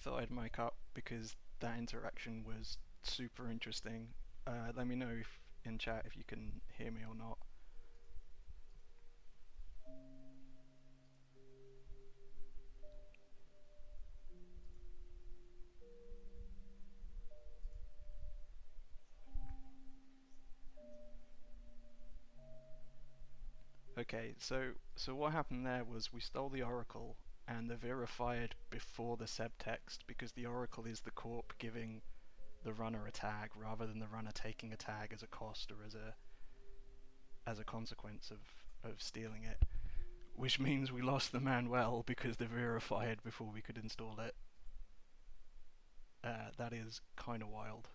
thought I'd mic up because that interaction was super interesting. Let me know in chat if you can hear me or not. Okay, so what happened there was we stole the oracle and the Vera fired before the Seb text because the oracle is the corp giving the runner a tag rather than the runner taking a tag as a cost or as a consequence of stealing it. Which means we lost the Manuel because the Vera fired before we could install it. That is kind of wild.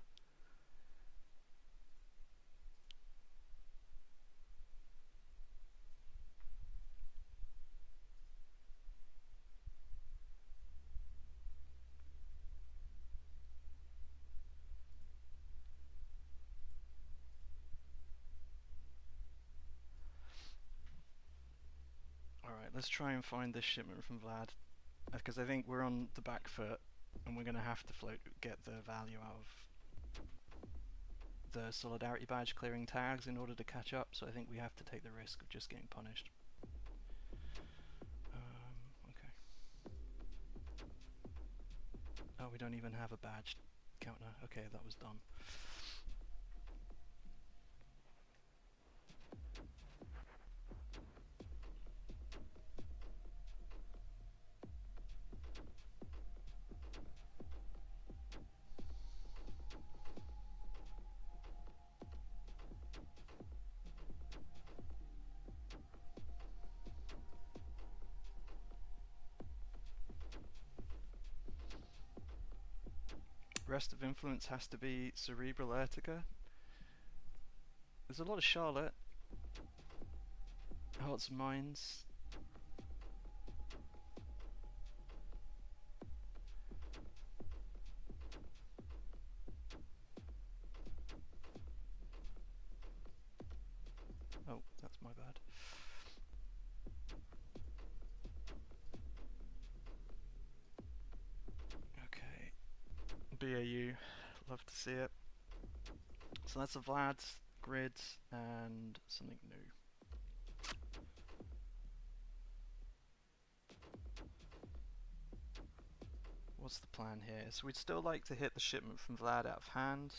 Alright, let's try and find this shipment from Vlad, because I think we're on the back foot and we're going to have to get the value out of the Solidarity Badge clearing tags in order to catch up, so I think we have to take the risk of just getting punished. Okay. Oh, we don't even have a badge counter. Okay, that was done. Rest of influence has to be Cerebral Urtica. There's a lot of Charlotte. Hearts and Minds. Oh, that's my bad. Okay. BAU, love to see it. So that's a Vlad's grid and something new. What's the plan here? So we'd still like to hit the shipment from Vlad out of hand.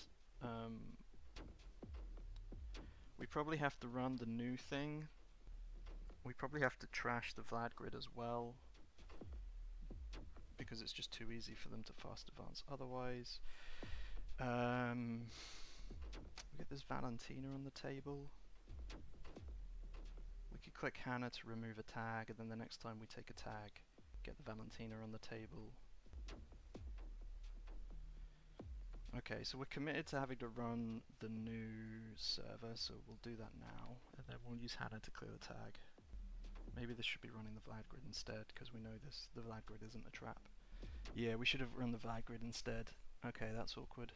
We probably have to run the new thing. We probably have to trash the Vlad grid as well, because it's just too easy for them to fast advance otherwise. We get this Valentina on the table. We could click Hannah to remove a tag, and then the next time we take a tag, get the Valentina on the table. Okay, so we're committed to having to run the new server, so we'll do that now, and then we'll use Hannah to clear the tag. Maybe this should be running the Vlad grid instead, because we know the Vlad grid isn't a trap. Yeah, we should have run the Vlad grid instead. Okay, that's awkward.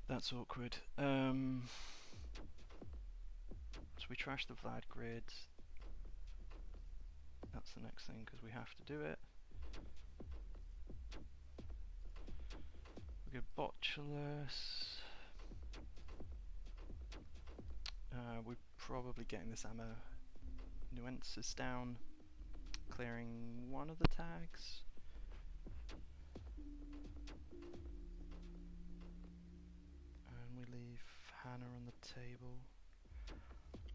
That's awkward. So we trash the Vlad grid. That's the next thing, because we have to do it. We go Botulus. We're probably getting this Amanuensis down, clearing one of the tags. And we leave Hannah on the table.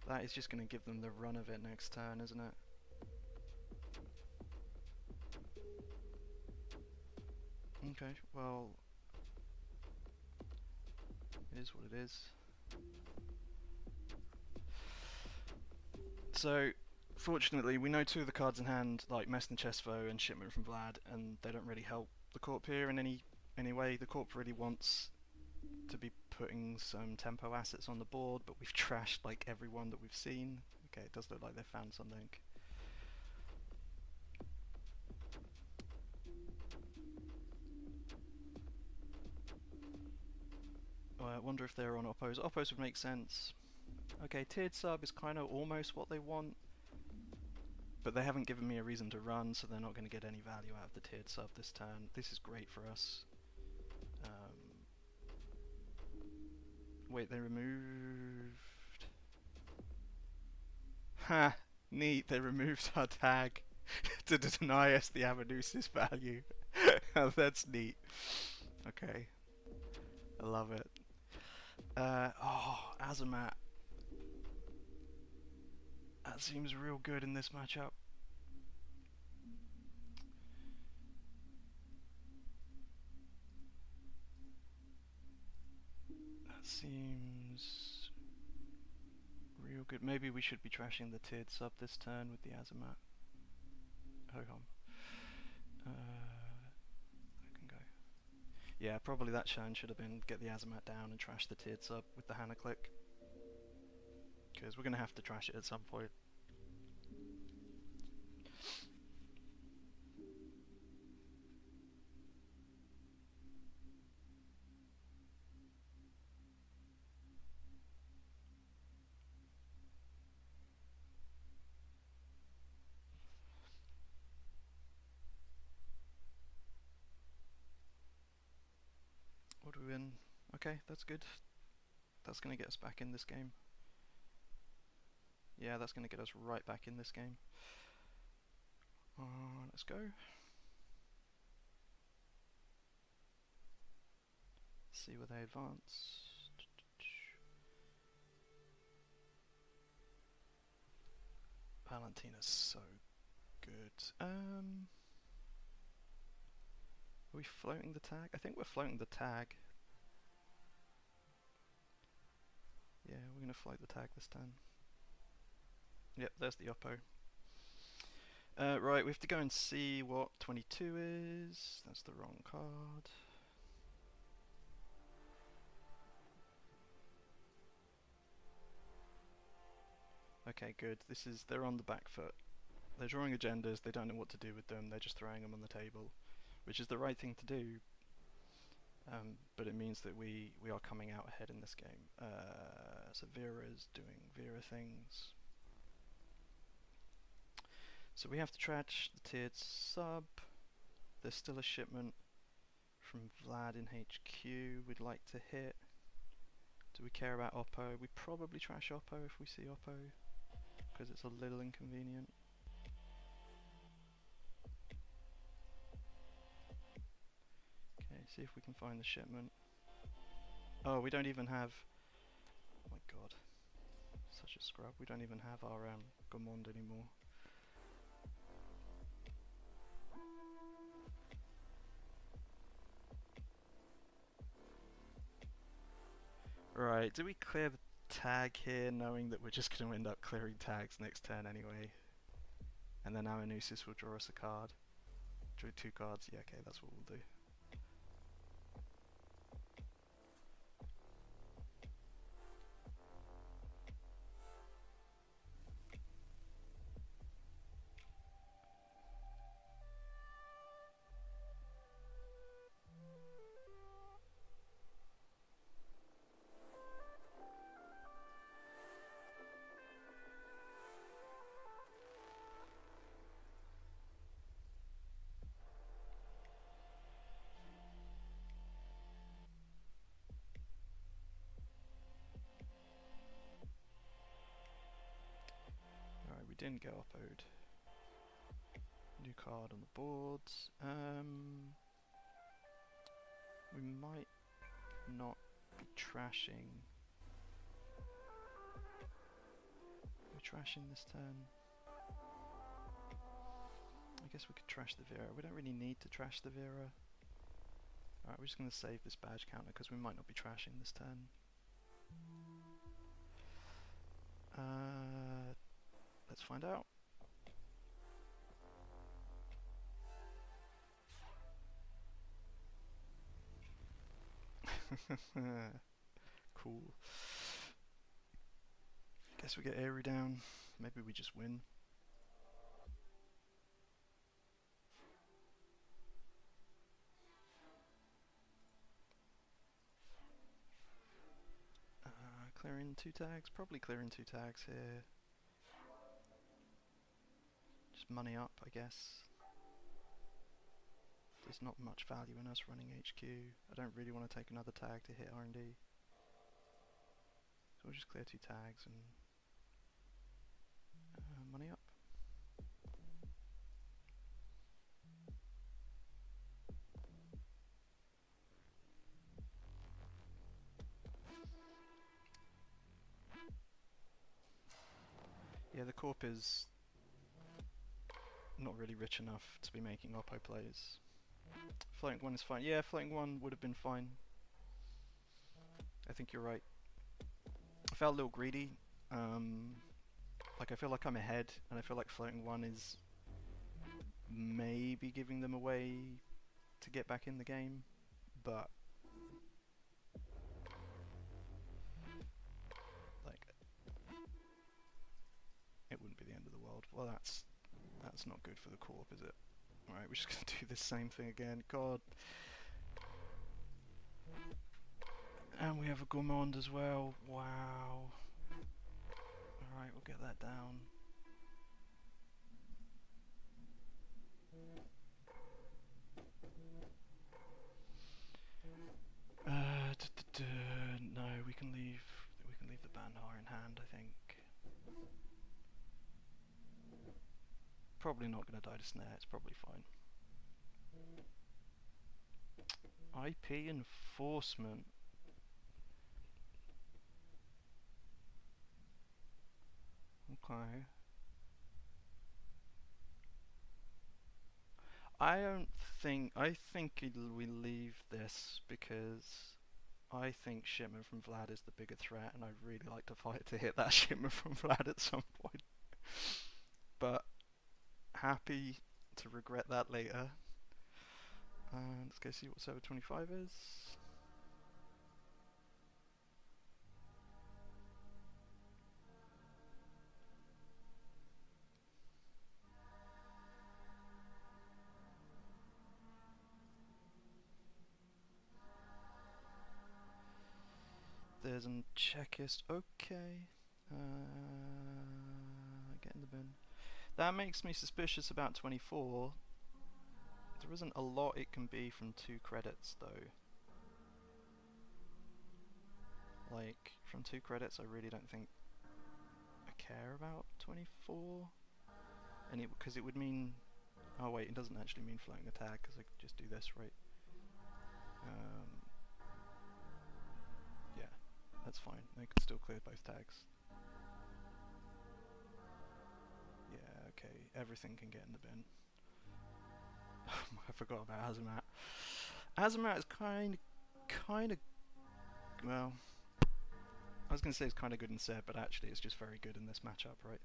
That is just going to give them the run of it next turn, isn't it? Okay, well, it is what it is. So, fortunately, we know two of the cards in hand, like Messner Chesvo and Shipment from Vlad, and they don't really help the Corp here in any way. The Corp really wants to be putting some tempo assets on the board, but we've trashed like every one that we've seen. Okay, it does look like they found something. I wonder if they're on Oppos. Oppos would make sense. Okay, tiered sub is kind of almost what they want, but they haven't given me a reason to run, so they're not going to get any value out of the tiered sub this turn. This is great for us. Wait, they removed... Ha! Neat, they removed our tag to deny us the Amanusis value. That's neat. Okay. I love it. Oh, Azamat. That seems real good in this matchup. That seems real good. Maybe we should be trashing the tiered sub this turn with the Azamat. Hold on. I can go. Yeah, probably that turn should have been get the Azamat down and trash the tiered sub with the Hana click. Because we're going to have to trash it at some point. What do we win? Okay, that's good. That's going to get us back in this game. Yeah, that's going to get us right back in this game. Let's go. See where they advance. Valentina's so good. Are we floating the tag? I think we're floating the tag. Yeah, we're going to float the tag this turn. Yep, there's the Oppo. Right, we have to go and see what 22 is. That's the wrong card. Okay, good. They're on the back foot. They're drawing agendas, they don't know what to do with them, they're just throwing them on the table, which is the right thing to do, but it means that we are coming out ahead in this game. So Vera's doing Vera things. So we have to trash the tiered sub. There's still a shipment from Vlad in HQ we'd like to hit. Do we care about Oppo? We probably trash Oppo if we see Oppo, because it's a little inconvenient. Okay, see if we can find the shipment. Oh, we don't even have... Oh my god. Such a scrub. We don't even have our Gourmand anymore. Right, do we clear the tag here, knowing that we're just going to end up clearing tags next turn anyway? And then Amanusis will draw us a card. Draw 2 cards? Yeah, okay, that's what we'll do. Alright, we didn't get Oppo'd. New card on the boards. We might not be trashing. We're trashing this turn. I guess we could trash the Vera. We don't really need to trash the Vera. Alright, we're just going to save this badge counter because we might not be trashing this turn. Let's find out. Cool. Guess we get Aerie down. Maybe we just win. Clearing 2 tags. Probably clearing 2 tags here. Just money up, I guess. There's not much value in us running HQ. I don't really want to take another tag to hit R&D. So we'll just clear 2 tags and money up. Yeah, the corp is not really rich enough to be making oppo plays. Floating 1 is fine. Yeah, floating 1 would have been fine. I think you're right. I felt a little greedy. Like I feel like I'm ahead, and I feel like floating 1 is maybe giving them away to get back in the game, but like it wouldn't be the end of the world. Well, that's not good for the corp, is it? Alright, we're just gonna do the same thing again. God. And we have a gourmand as well. Wow. Alright, we'll get that down. No, we can leave the Bandar in hand, I think. Probably not gonna die to snare, it's probably fine. IP enforcement. Okay. I think we leave this because I think shipment from Vlad is the bigger threat, and I'd really like to fight to hit that shipment from Vlad at some point. But happy to regret that later. Let's go see what server 25 is. There's a checklist. Okay. Get in the bin. That makes me suspicious about 24. There isn't a lot it can be from 2 credits though. Like, from 2 credits I really don't think I care about 24. And because it would mean... Oh wait, it doesn't actually mean floating a tag, because I could just do this, right? Yeah, that's fine. I can still clear both tags. Yeah, okay, everything can get in the bin. I forgot about Azamat. Azamat is kind of, well, I was going to say it's kind of good in Seb, but actually it's just very good in this matchup, right?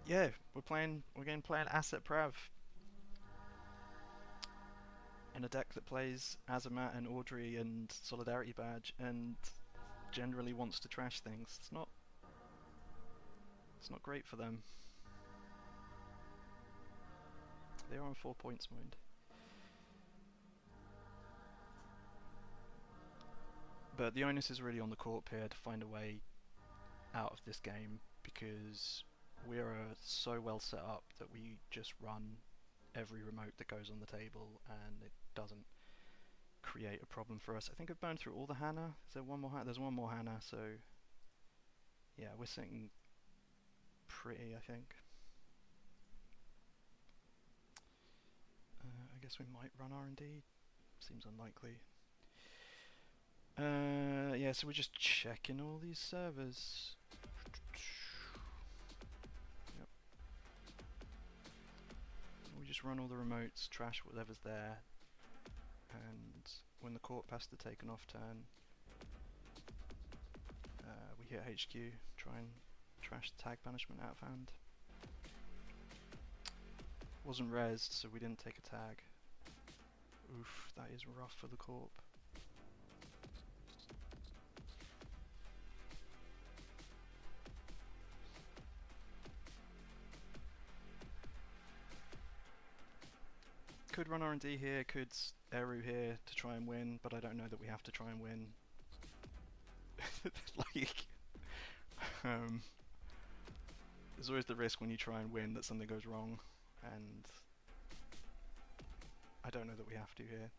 Yeah, we're playing Asset Prav in a deck that plays Azamat and Audrey and Solidarity Badge and generally wants to trash things. It's not great for them. They are on 4 points, mind. But the onus is really on the corp here to find a way out of this game, because we are so well set up that we just run every remote that goes on the table and it doesn't create a problem for us. I think I've burned through all the Hana. Is there one more Hana? There's one more Hana, so yeah, we're sitting pretty, I think. I guess we might run R&D. Seems unlikely. Yeah, so we're just checking all these servers. Yep. We just run all the remotes, trash whatever's there, and when the corp has to take an off turn, we hit HQ, try and trash the tag banishment out of hand. Wasn't rezzed, so we didn't take a tag. Oof, that is rough for the corp. Could run R&D here, could Eru here to try and win, but I don't know that we have to try and win. Like, there's always the risk when you try and win that something goes wrong, and I don't know that we have to here.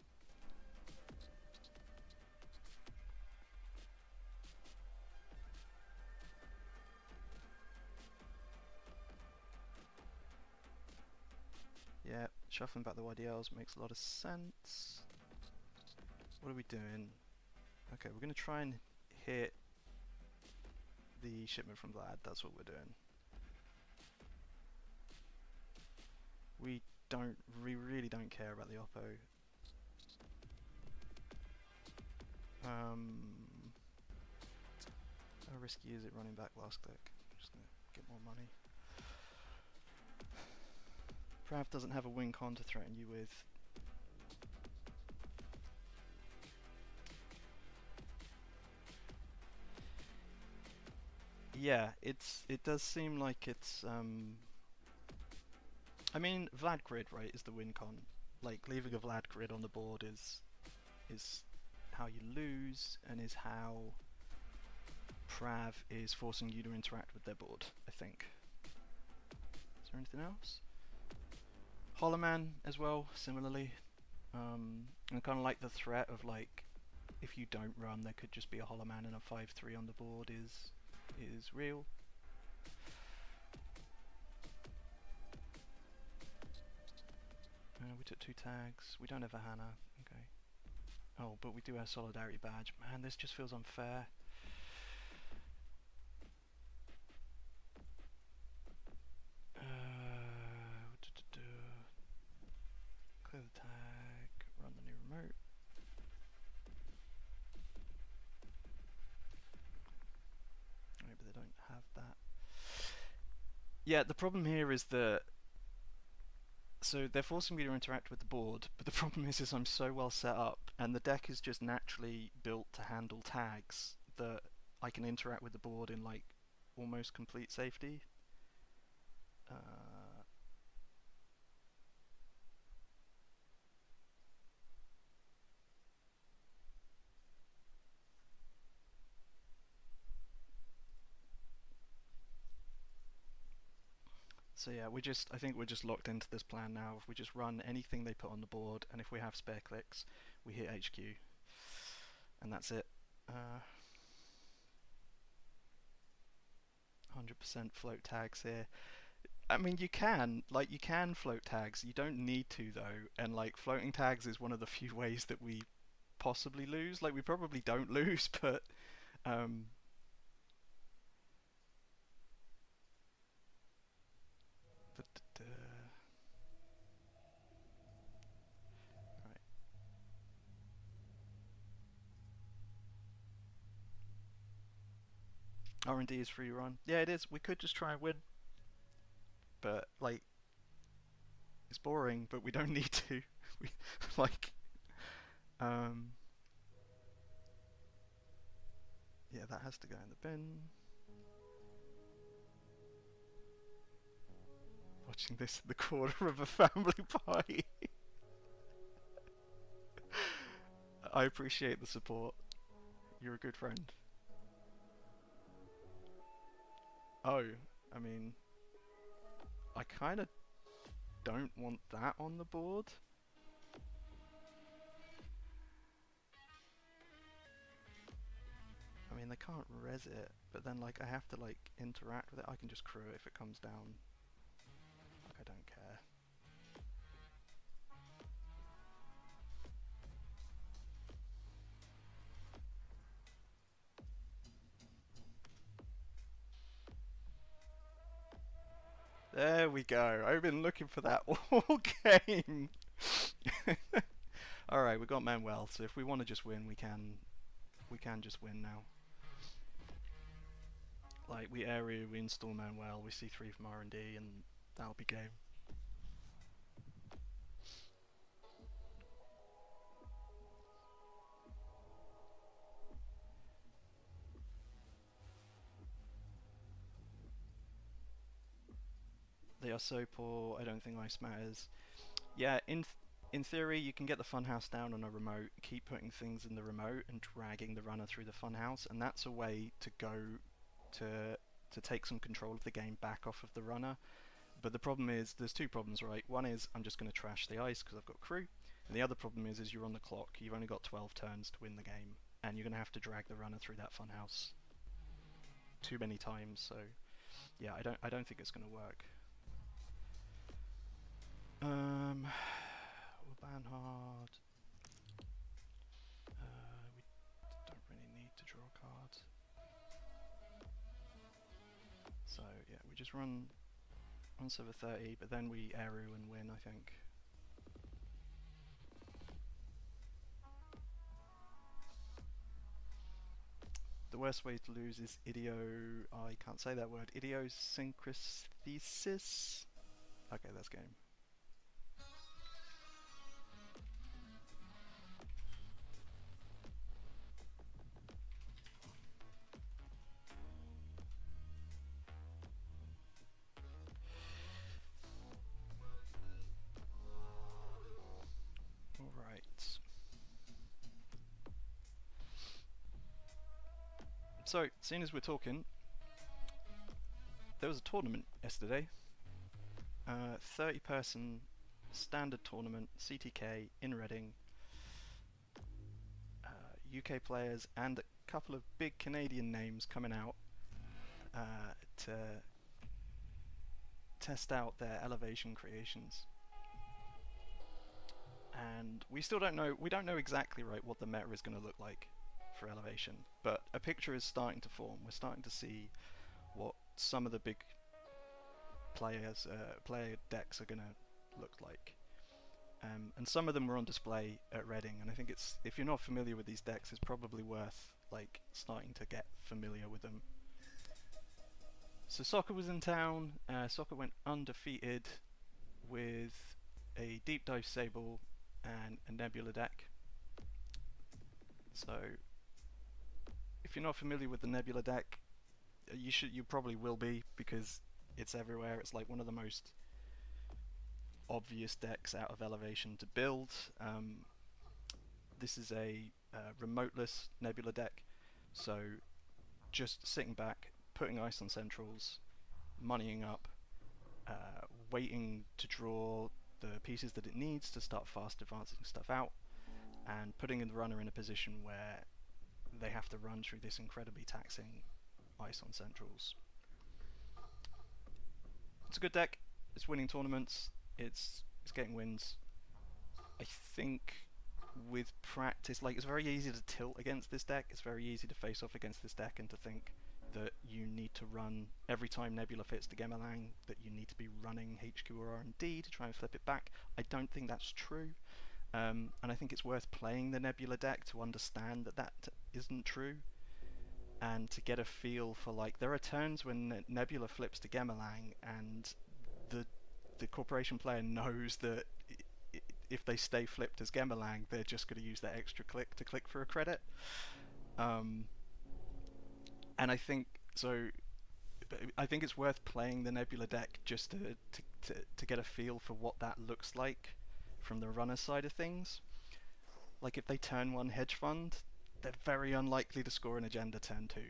Yeah, shuffling back the YDLs makes a lot of sense. What are we doing? Okay, we're going to try and hit the shipment from Vlad, that's what we're doing. We really don't care about the Oppo. How risky is it running back last click? I'm just going to get more money. Prav doesn't have a win con to threaten you with. Yeah, it does seem like it's I mean, Vlad grid, right, is the win con. Like, leaving a Vlad grid on the board is how you lose, and is how Prav is forcing you to interact with their board, I think. Is there anything else? Holloman as well, similarly. I kind of like the threat of, like, if you don't run, there could just be a Holloman and a 5-3 on the board is real. We took 2 tags. We don't have a Hannah. Okay. Oh, but we do have Solidarity Badge. Man, this just feels unfair. Clear the tag. Run the new remote. Maybe they don't have that. Yeah, the problem here is that so they're forcing me to interact with the board, but the problem is I'm so well set up, and the deck is just naturally built to handle tags that I can interact with the board in like almost complete safety. So yeah, I think we're just locked into this plan now. If we just run anything they put on the board, and if we have spare clicks, we hit HQ, and that's it. 100% float tags here. I mean, you can float tags. You don't need to though, and like floating tags is one of the few ways that we possibly lose. Like we probably don't lose, but right. R&D is free run. Yeah, it is. We could just try and win, but like it's boring. But we don't need to. We like yeah, that has to go in the bin. Watching this in the corner of a family party. I appreciate the support. You're a good friend. Oh, I mean, I kind of don't want that on the board. I mean, they can't res it, but then like I have to like interact with it. I can just crew it if it comes down. Like I don't care. There we go. I've been looking for that all game. Alright, we got Manuel, so if we want to just win, we can just win now. Like, we area, we install Manuel, we see 3 from R&D, and that'll be game. They are so poor, I don't think ice matters. Yeah, in in theory, you can get the funhouse down on a remote, keep putting things in the remote and dragging the runner through the funhouse, and that's a way to go to take some control of the game back off of the runner. But the problem is, there's two problems, right? One is I'm just going to trash the ice because I've got crew, and the other problem is you're on the clock. You've only got 12 turns to win the game, and you're going to have to drag the runner through that funhouse too many times. So yeah, I don't think it's going to work. We'll ban hard. We don't really need to draw cards. So yeah, we just run 730, but then we Eru and win, I think. The worst way to lose is I can't say that word, idiosyncrasis. Okay, that's game. Alright. So, seeing as we're talking, there was a tournament yesterday. 30-person standard tournament, CTK, in Reading. UK players and a couple of big Canadian names coming out to test out their elevation creations. And we still don't know, exactly right what the meta is going to look like for elevation, but a picture is starting to form. We're starting to see what some of the big player decks are going to look like. And some of them were on display at Reading, and I think it's, if you're not familiar with these decks, it's probably worth like starting to get familiar with them. So Soccer was in town. Soccer went undefeated with a Deep Dive Sable and a Nebula deck. So if you're not familiar with the Nebula deck, you probably will be, because it's everywhere. It's like one of the most obvious decks out of elevation to build. This is a remoteless Nebula deck, so just sitting back, putting ice on centrals, moneying up, waiting to draw the pieces that it needs to start fast advancing stuff out, and putting the runner in a position where they have to run through this incredibly taxing ice on centrals. It's a good deck. It's winning tournaments. It's getting wins. I think with practice, like, it's very easy to tilt against this deck. It's very easy to face off against this deck and to think that you need to run every time Nebula fits to Gemerlang, that you need to be running HQ or R&D to try and flip it back. I don't think that's true. And I think it's worth playing the Nebula deck to understand that that isn't true, and to get a feel for, like, there are turns when Nebula flips to Gemerlang and the Corporation player knows that if they stay flipped as Gemerlang, they're just going to use that extra click to click for a credit. And I think it's worth playing the Nebula deck just to get a feel for what that looks like from the runner side of things. Like, if they turn 1 hedge fund, they're very unlikely to score an agenda turn 2,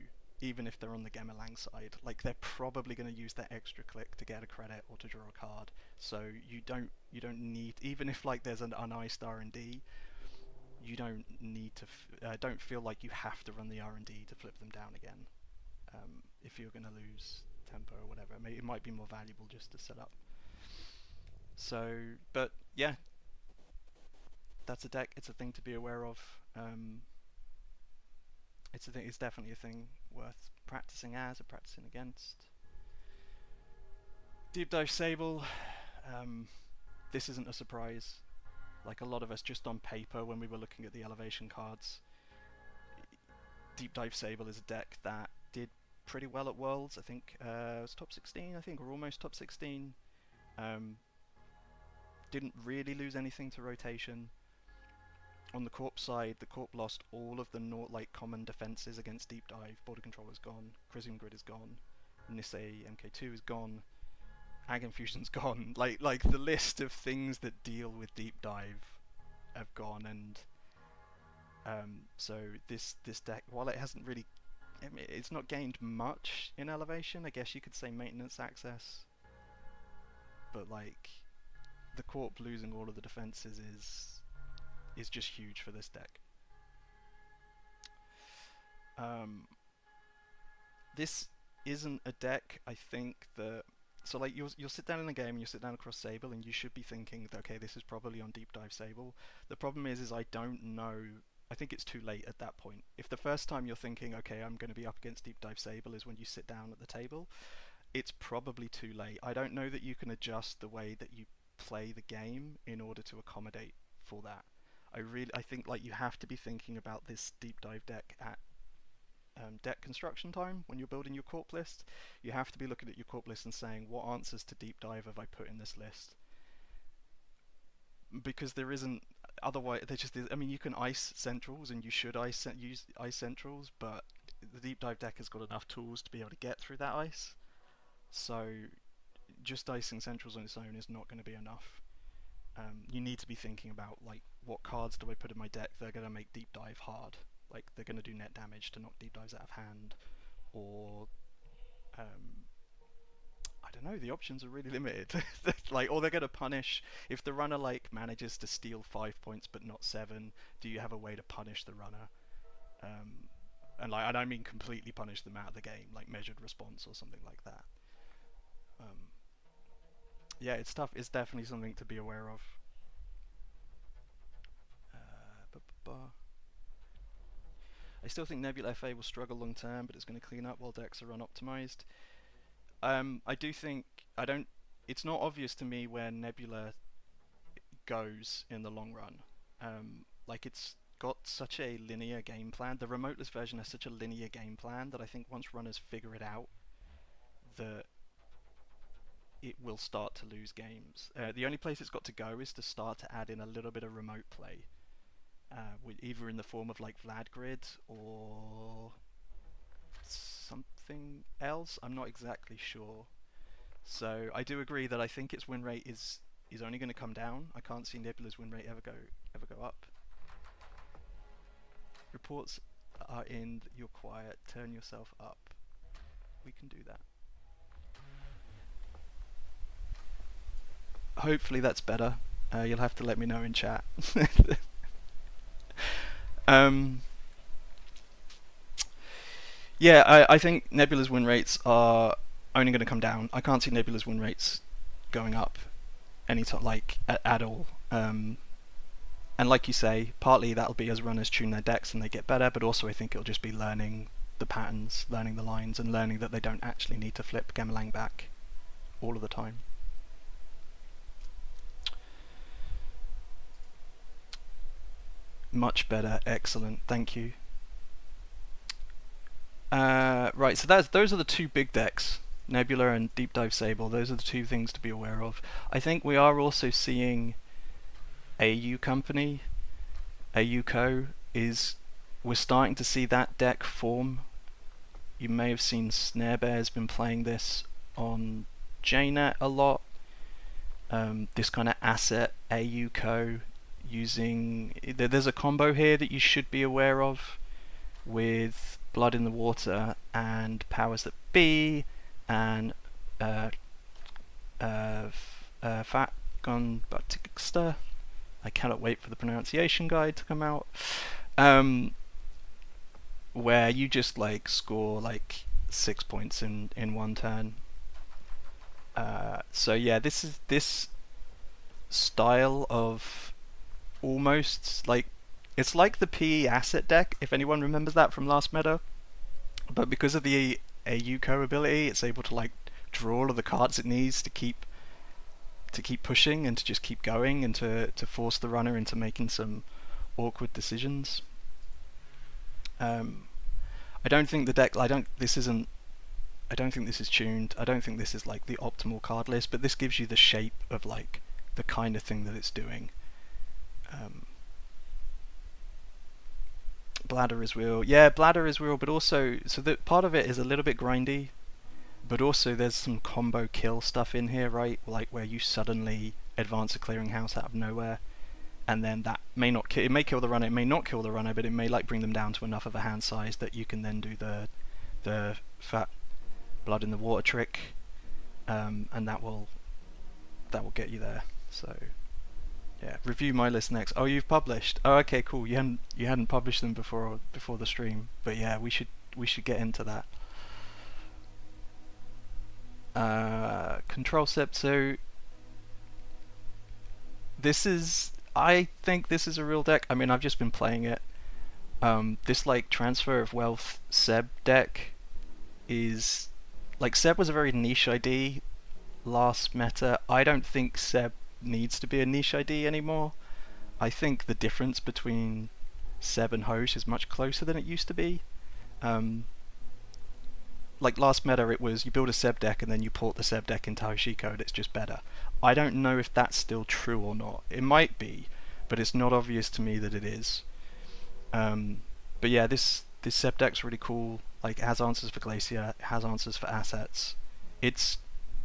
even if they're on the Gemerlang side. Like, they're probably going to use that extra click to get a credit or to draw a card. So you don't need, even if like there's an uniced R&D, you don't need to don't feel like you have to run the R&D to flip them down again. If you're going to lose tempo or whatever, it might be more valuable just to set up. So, but yeah, that's a deck. It's a thing to be aware of. It's definitely a thing worth practicing as or practicing against. Deep Dive Sable. This isn't a surprise. Like a lot of us, just on paper when we were looking at the elevation cards, Deep Dive Sable is a deck that did pretty well at Worlds. I think it was top 16, I think, or almost top 16. Didn't really lose anything to rotation. On the Corp side, the Corp lost all of the common defenses against Deep Dive. Border Control is gone, Crisium Grid is gone, Nisei MK2 is gone, Ag Infusion's gone. Like the list of things that deal with Deep Dive have gone, and so this deck, while it hasn't really, I mean, it's not gained much in elevation. I guess you could say maintenance access, but like the corp losing all of the defenses is just huge for this deck. This isn't a deck, I think, that... So like you'll sit down in a game and you sit down across Sable and you should be thinking that, okay, this is probably on Deep Dive Sable. The problem is I don't know. I think it's too late at that point. If the first time you're thinking, okay, I'm going to be up against Deep Dive Sable is when you sit down at the table, it's probably too late. I don't know that you can adjust the way that you play the game in order to accommodate for that. I think like you have to be thinking about this Deep Dive deck at deck construction time when you're building your corp list. You have to be looking at your corp list and saying, what answers to deep dive have I put in this list? Because there isn't, otherwise there just is. I mean, you can ice centrals and you should use ice centrals, but the deep dive deck has got enough tools to be able to get through that ice. So just icing centrals on its own is not going to be enough. You need to be thinking about like, what cards do I put in my deck that are going to make deep dive hard? Like they're going to do net damage to knock deep dives out of hand, or I don't know. The options are really limited. Like, or they're going to punish if the runner like manages to steal 5 points but not 7. Do you have a way to punish the runner? And like, I don't mean completely punish them out of the game, like measured response or something like that. Yeah, it's tough. It's definitely something to be aware of. I still think Nebula FA will struggle long term, but it's going to clean up while decks are unoptimized. I do think it's not obvious to me where Nebula goes in the long run. Like it's got such a linear game plan. The remoteless version has such a linear game plan that I think once runners figure it out, that it will start to lose games. The only place it's got to go is to start to add in a little bit of remote play. Either in the form of like Vlad Grid or something else. I'm not exactly sure. So I do agree that I think its win rate is only going to come down. I can't see Nebula's win rate ever go up. Reports are in. You're quiet. Turn yourself up. We can do that. Hopefully that's better. You'll have to let me know in chat. Yeah, I think Nebula's win rates are only going to come down. I can't see Nebula's win rates going up anytime, like at all. And like you say, partly that'll be as runners tune their decks and they get better, but also I think it'll just be learning the patterns, learning the lines, and learning that they don't actually need to flip Gamelang back all of the time. Much better, excellent, thank you. Right, so those are the two big decks, Nebula and Deep Dive Sable. Those are the two things to be aware of. I think we are also seeing AU Company, AU Co. We're starting to see that deck form. You may have seen Snare Bear's been playing this on JNet a lot. This kind of asset AU Co. using... There's a combo here that you should be aware of with Blood in the Water and Powers That Be and Fat Gun Batista. I cannot wait for the pronunciation guide to come out. Where you just like score like 6 points in one turn. So yeah, this style of almost like, it's like the PE asset deck, if anyone remembers that from last meta, but because of the AU Co ability, it's able to like draw all of the cards it needs to keep pushing and to just keep going and to force the runner into making some awkward decisions. I don't think the deck, I don't think this is tuned. I don't think this is like the optimal card list, but this gives you the shape of like the kind of thing that it's doing. Bladder is real. Yeah, Bladder is real, but also, so that part of it is a little bit grindy, but also there's some combo kill stuff in here, right? Like where you suddenly advance a clearinghouse out of nowhere, and then that may not it may kill the runner, it may not kill the runner, but it may like bring them down to enough of a hand size that you can then do the fat blood in the water trick, and that will get you there. So yeah, review my list next. Oh, you've published. Oh, okay, cool. You hadn't published them before the stream, but yeah, we should get into that. Control Seb. So I think this is a real deck. I mean, I've just been playing it. This like transfer of wealth Seb deck is like, Seb was a very niche ID last meta. I don't think Seb needs to be a niche ID anymore. I think the difference between Seb and Hosh is much closer than it used to be. Like last meta, it was you build a Seb deck and then you port the Seb deck into Hoshiko and it's just better. I don't know if that's still true or not. It might be, but it's not obvious to me that it is. But yeah, this Seb deck's really cool. Like, it has answers for Glacier, it has answers for assets. Its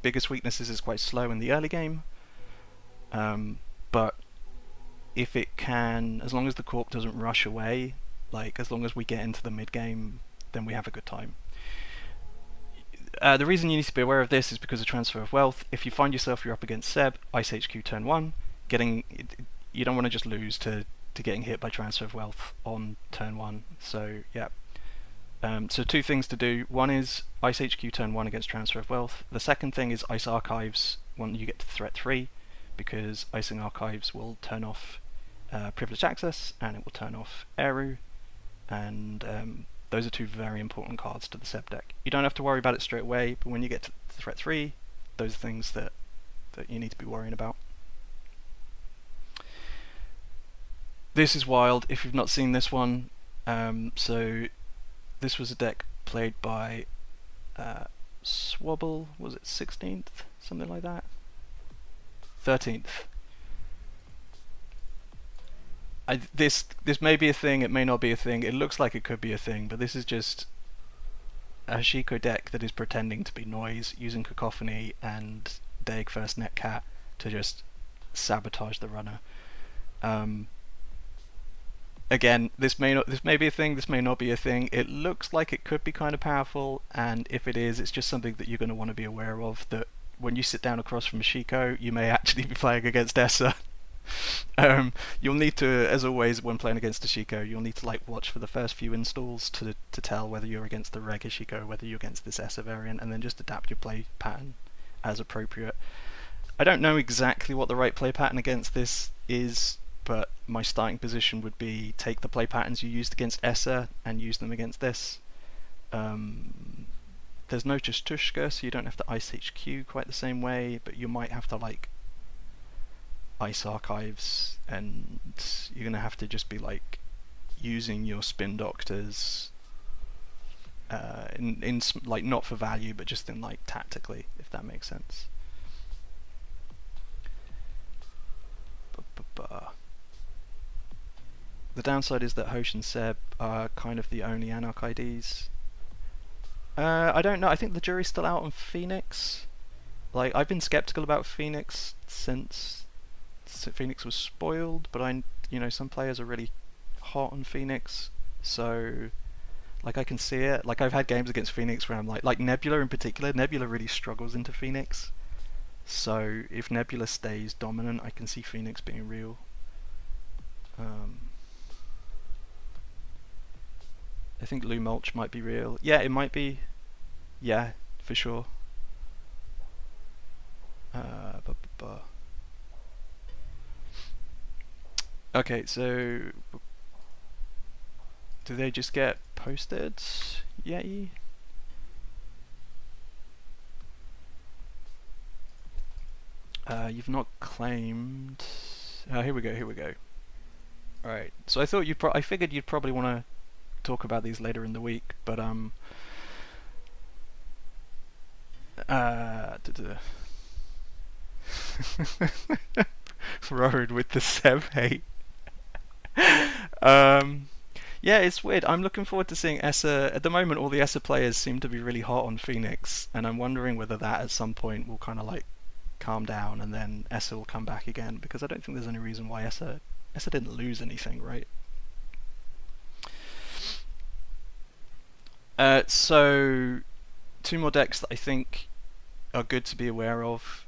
biggest weaknesses is quite slow in the early game. But if it can, as long as the corp doesn't rush away, like as long as we get into the mid game, then we have a good time. The reason you need to be aware of this is because of transfer of wealth. If you find yourself you're up against Seb, Ice HQ turn 1, you don't want to just lose to getting hit by transfer of wealth on turn 1. So yeah. So two things to do. One is Ice HQ turn 1 against transfer of wealth. The second thing is Ice Archives when you get to threat 3, because Icing Archives will turn off privileged access and it will turn off Eru, and those are two very important cards to the Seb deck. You don't have to worry about it straight away, but when you get to threat 3, those are things that you need to be worrying about. This is wild if you've not seen this one. So this was a deck played by Swabble, was it 16th? Something like that? 13th. This may be a thing, it may not be a thing, it looks like it could be a thing, but this is just a Hoshiko deck that is pretending to be Noise, using Cacophony and Daeg first Netcat to just sabotage the runner. Again, this may be a thing, this may not be a thing. It looks like it could be kind of powerful, and if it is, it's just something that you're going to want to be aware of, that when you sit down across from Hoshiko, you may actually be playing against Essa. You'll need to, as always, when playing against Hoshiko, you'll need to like watch for the first few installs to tell whether you're against the reg Hoshiko, whether you're against this Essa variant, and then just adapt your play pattern as appropriate. I don't know exactly what the right play pattern against this is, but my starting position would be take the play patterns you used against Essa and use them against this. There's no Tushka, so you don't have to Ice HQ quite the same way, but you might have to like Ice Archives, and you're gonna have to just be like using your Spin Doctors in like not for value, but just in like tactically, if that makes sense. The downside is that Hosh and Seb are kind of the only Anarch IDs. I don't know, I think the jury's still out on Phoenix. Like, I've been skeptical about Phoenix since Phoenix was spoiled, but some players are really hot on Phoenix, so like I can see it. Like, I've had games against Phoenix where I'm like Nebula in particular, Nebula really struggles into Phoenix. So if Nebula stays dominant, I can see Phoenix being real. I think Lou Mulch might be real. Yeah, it might be. Yeah, for sure. Okay, so do they just get posted? Yay. You've not claimed. Here we go. Alright, so I thought I figured you'd probably want to talk about these later in the week, but Road with the Seb hate. Yeah, it's weird. I'm looking forward to seeing Essa. At the moment, all the Essa players seem to be really hot on Phoenix, and I'm wondering whether that at some point will kind of like calm down and then Essa will come back again, because I don't think there's any reason why Essa guess I didn't lose anything, right? So two more decks that I think are good to be aware of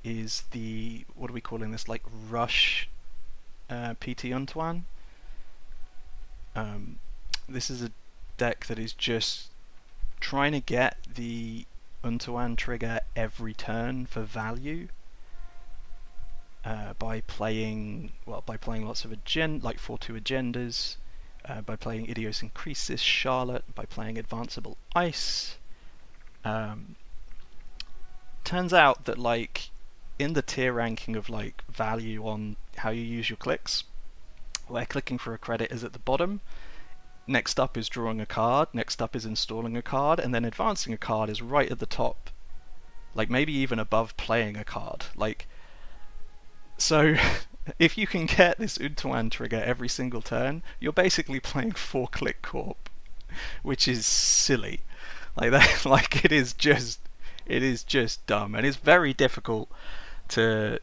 is the, what are we calling this, like Rush PT Antoine. This is a deck that is just trying to get the Antoine trigger every turn for value by playing lots of like 4/2 agendas, by playing Idiosyncresis Charlotte, by playing Advanceable Ice. Turns out that like in the tier ranking of like value on how you use your clicks, where clicking for a credit is at the bottom, next up is drawing a card, next up is installing a card, and then advancing a card is right at the top. Like maybe even above playing a card. Like, so if you can get this Antoine trigger every single turn, you're basically playing 4-click Corp, which is silly. Like that, like it is just dumb, and it's very difficult to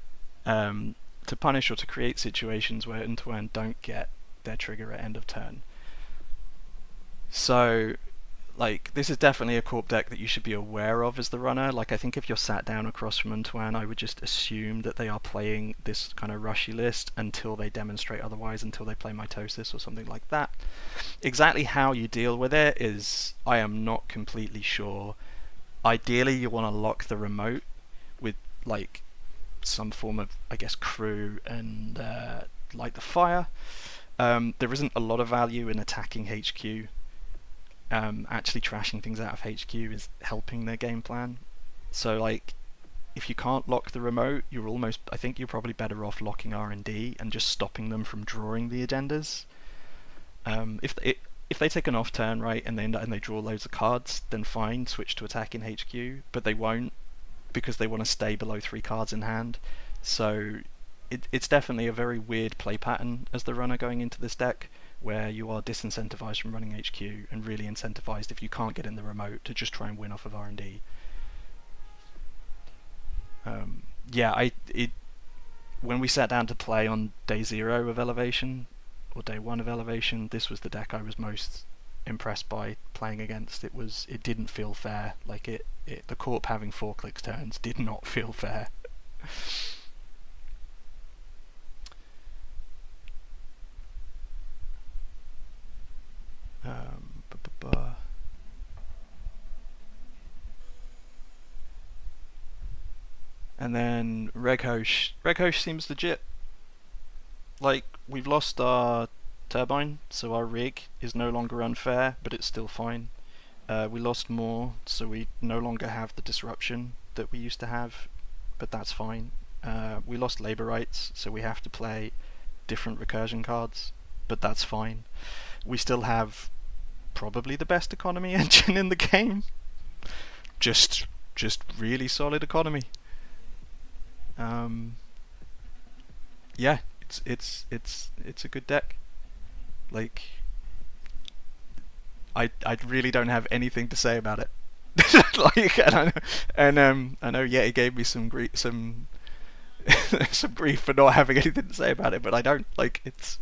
punish or to create situations where Antoine don't get their trigger at end of turn. So, like, this is definitely a Corp deck that you should be aware of as the runner. Like, I think if you're sat down across from Antoine, I would just assume that they are playing this kind of rushy list until they demonstrate otherwise, until they play Mitosis or something like that. Exactly how you deal with it is, I am not completely sure. Ideally, you want to lock the remote with, like, some form of, I guess, crew and light the fire. There isn't a lot of value in attacking HQ. Actually trashing things out of HQ is helping their game plan. So like, if you can't lock the remote, I think you're probably better off locking R&D and just stopping them from drawing the agendas. If they take an off turn, right, and they draw loads of cards, then fine, switch to attack in HQ, but they won't, because they want to stay below 3 cards in hand. So it's definitely a very weird play pattern as the runner going into this deck, where you are disincentivized from running HQ and really incentivized, if you can't get in the remote, to just try and win off of R&D. When we sat down to play on day 0 of Elevation, or day 1 of Elevation, this was the deck I was most impressed by playing against. It didn't feel fair. Like the Corp having 4 clicks turns did not feel fair. And then Reghosh seems legit. Like, we've lost our turbine, so our rig is no longer unfair, but it's still fine. We lost more, so we no longer have the disruption that we used to have, but that's fine. We lost labor rights, so we have to play different recursion cards, but that's fine. We still have probably the best economy engine in the game. Just really solid economy. Yeah, it's a good deck. Like, I really don't have anything to say about it. Like, I know Yeti gave me some grief for not having anything to say about it, but I don't. Like, it's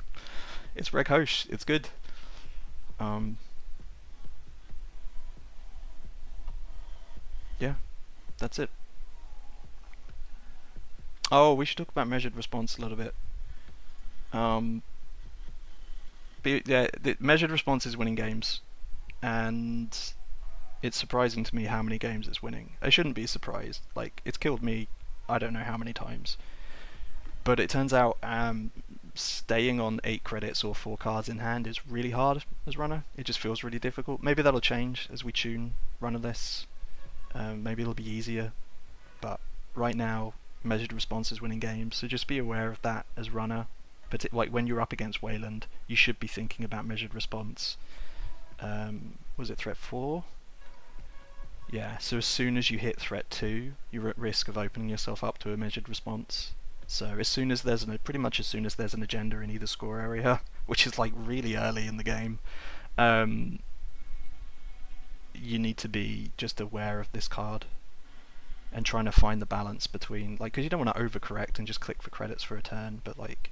Reghosh. It's good. Yeah, that's it. Oh, we should talk about measured response a little bit. The measured response is winning games, and it's surprising to me how many games it's winning. I shouldn't be surprised. Like, it's killed me, I don't know how many times. But it turns out staying on 8 credits or 4 cards in hand is really hard as runner. It just feels really difficult. Maybe that'll change as we tune runner lists. Maybe it'll be easier. But right now, measured response is winning games, so just be aware of that as runner. But like when you're up against Wayland, you should be thinking about measured response. Was it threat 4? Yeah, so as soon as you hit threat 2, you're at risk of opening yourself up to a measured response. So as soon as pretty much as soon as there's an agenda in either score area, which is like really early in the game, you need to be just aware of this card and trying to find the balance between, like, because you don't want to overcorrect and just click for credits for a turn, but like,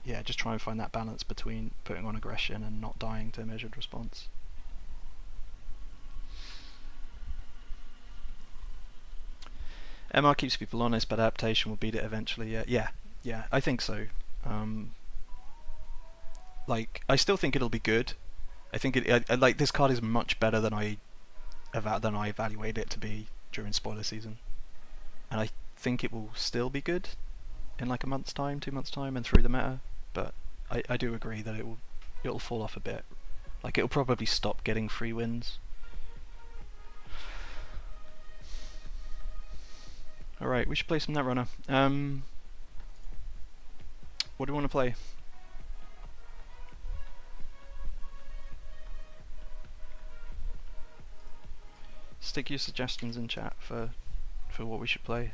yeah, just try and find that balance between putting on aggression and not dying to measured response. MR keeps people honest, but adaptation will beat it eventually. Yeah, I think so. Like, I still think it'll be good. I think like this card is much better than I evaluated it to be during spoiler season, and I think it will still be good in like a month's time, 2 months' time, and through the meta. But I do agree that it'll fall off a bit. Like, it'll probably stop getting free wins. Alright, we should play some Netrunner. What do you want to play? Stick your suggestions in chat for what we should play.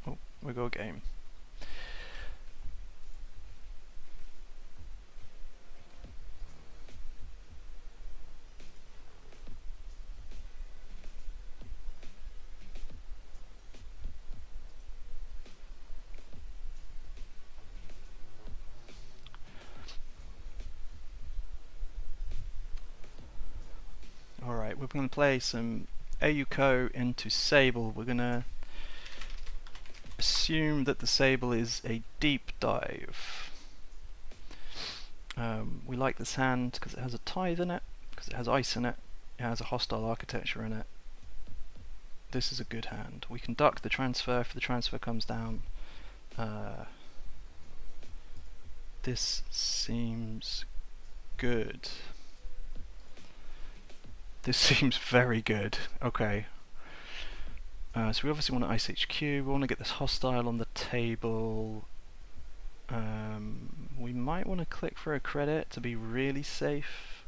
Oh, we got a game. Alright, we're going to play some Ayuko into Sable. We're going to assume that the Sable is a deep dive. We like this hand because it has a tithe in it, because it has ice in it, it has a hostile architecture in it. This is a good hand. We can duck the transfer if the transfer comes down. This seems good. This seems very good. Okay. So we obviously want to ice HQ. We want to get this hostile on the table. We might want to click for a credit to be really safe.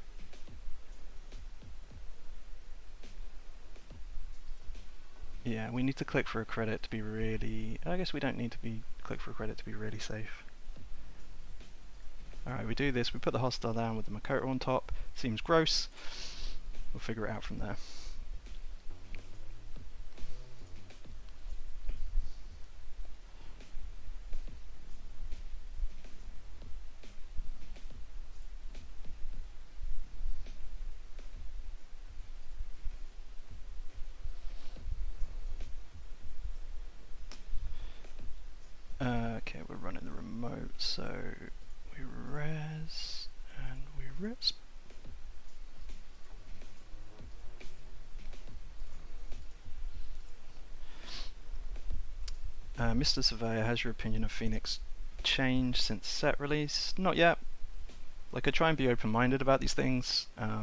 Yeah, we need to click for a credit to be really... I guess we don't need to click for a credit to be really safe. Alright, we do this. We put the hostile down with the Makoto on top. Seems gross. We'll figure it out from there. Okay, we're running the remote, so we res and we risp. Mr. Surveyor, has your opinion of Phoenix changed since set release? Not yet. Like, I try and be open-minded about these things. I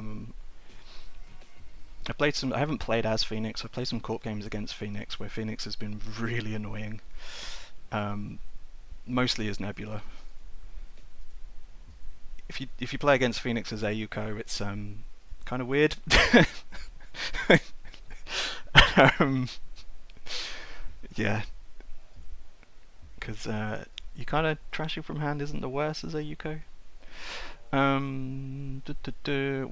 haven't played as Phoenix. I've played some court games against Phoenix where Phoenix has been really annoying. Mostly as Nebula. If you play against Phoenix as Ayuko, it's kind of weird. Yeah, because you kind of trashing from hand isn't the worst as Ayuko. We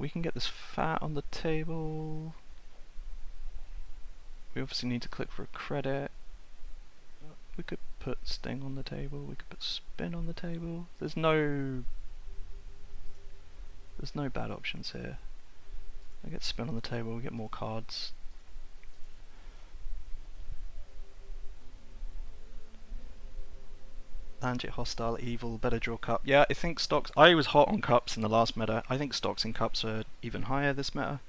can get this fat on the table. We obviously need to click for a credit. We could put Sting on the table, we could put Spin on the table. There's no bad options here. I get Spin on the table, we get more cards. Landit hostile, evil, better draw cup. Yeah, I think stocks. I was hot on cups in the last meta. I think stocks and cups are even higher this meta.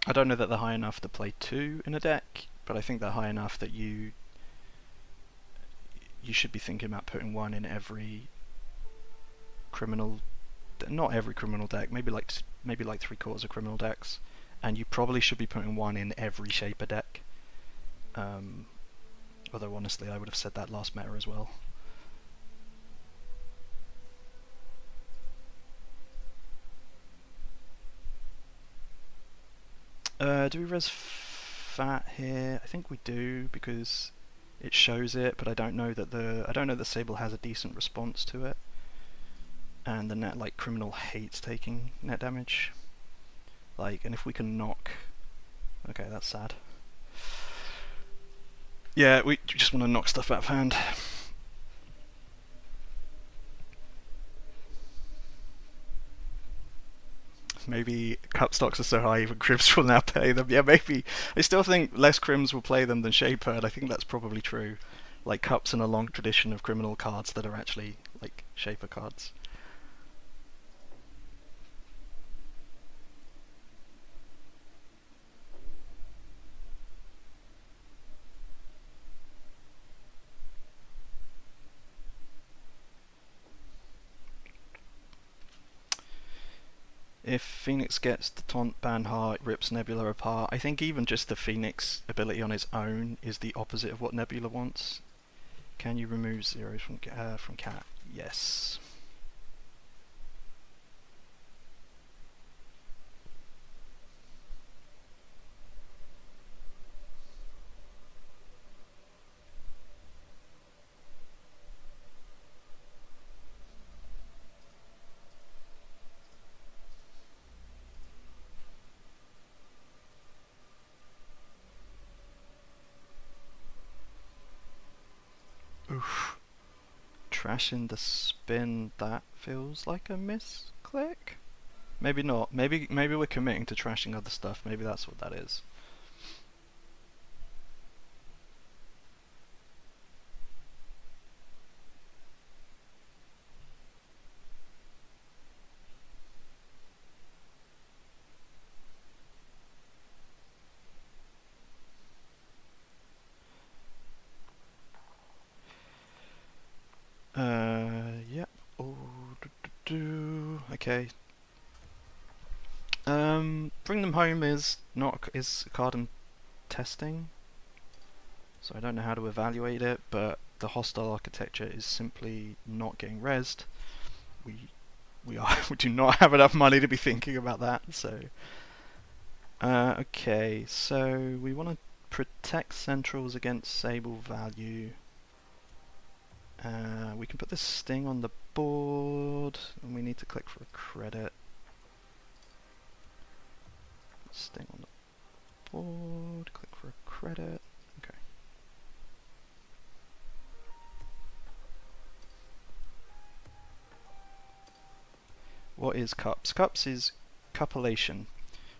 I don't know that they're high enough to play 2 in a deck, but I think they're high enough that you should be thinking about putting 1 in every criminal. Not every criminal deck. Maybe like 3/4 of criminal decks. And you probably should be putting 1 in every Shaper deck. Although honestly, I would have said that last meta as well. Do we res fat here? I think we do because it shows it, but I don't know that Sable has a decent response to it. And the net criminal hates taking net damage. And if we can knock, okay, that's sad. Yeah, we just want to knock stuff out of hand. Maybe cup stocks are so high even Crims will now play them. Yeah, maybe. I still think less Crims will play them than Shaper, and I think that's probably true. Cups in a long tradition of criminal cards that are actually Shaper cards. If Phoenix gets the taunt ban hard, it rips Nebula apart. I think even just the Phoenix ability on its own is the opposite of what Nebula wants. Can you remove zeros from Cat? Yes. Oof. Trashing the spin, that feels like a misclick? Maybe not. Maybe we're committing to trashing other stuff. Maybe that's what that is. Yep. Oh, okay. Bring them home is a card I'm testing, so I don't know how to evaluate it. But the hostile architecture is simply not getting rezzed. We do not have enough money to be thinking about that. So, okay. So we want to protect centrals against Sable value. We can put this sting on the board, and we need to click for a credit. Sting on the board, click for a credit. Okay. What is Cups? Cups is Cupulation,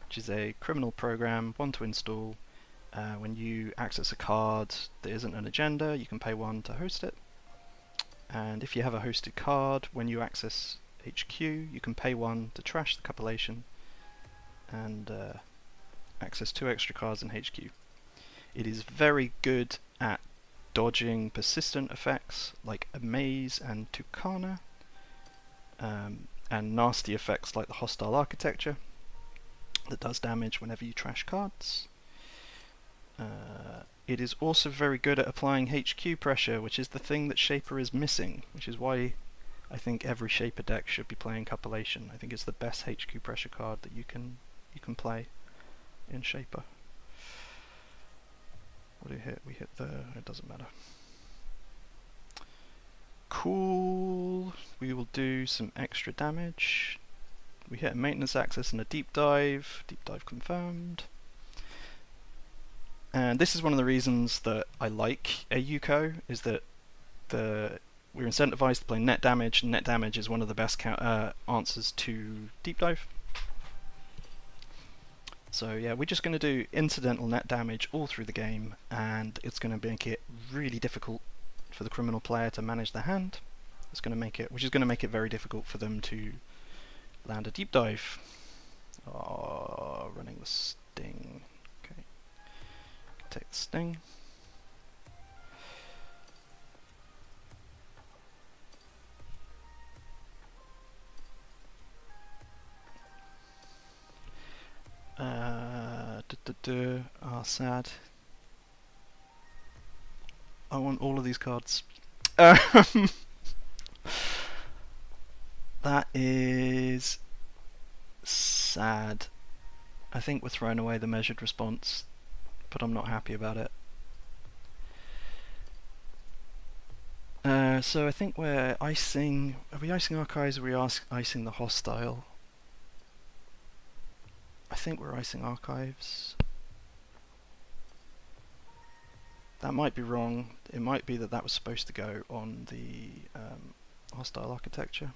which is a criminal program, 1 to install. When you access a card that isn't an agenda, you can pay 1 to host it. And if you have a hosted card, when you access HQ, you can pay 1 to trash the Cupulation and access 2 extra cards in HQ. It is very good at dodging persistent effects like Amaze and Tucana, and nasty effects like the Hostile Architecture that does damage whenever you trash cards. It is also very good at applying HQ pressure, which is the thing that Shaper is missing, which is why I think every Shaper deck should be playing Cupulation. I think it's the best HQ pressure card that you can play in Shaper. What do we hit? We hit it doesn't matter. Cool. We will do some extra damage. We hit a maintenance access and a deep dive. Deep dive confirmed. And this is one of the reasons that I like a Yuko, is that we're incentivized to play net damage, and net damage is one of the best answers to deep dive. So yeah, we're just going to do incidental net damage all through the game, and it's going to make it really difficult for the criminal player to manage their hand. It's going to make it, which is going to make it very difficult for them to land a deep dive. Oh, running the sting. Okay, take the sting. Sad. I want all of these cards. That is sad. I think we're throwing away the measured response, but I'm not happy about it. So I think we're icing. Are we icing archives? Or are we icing the hostile? I think we're icing archives. That might be wrong. It might be that that was supposed to go on the hostile architecture.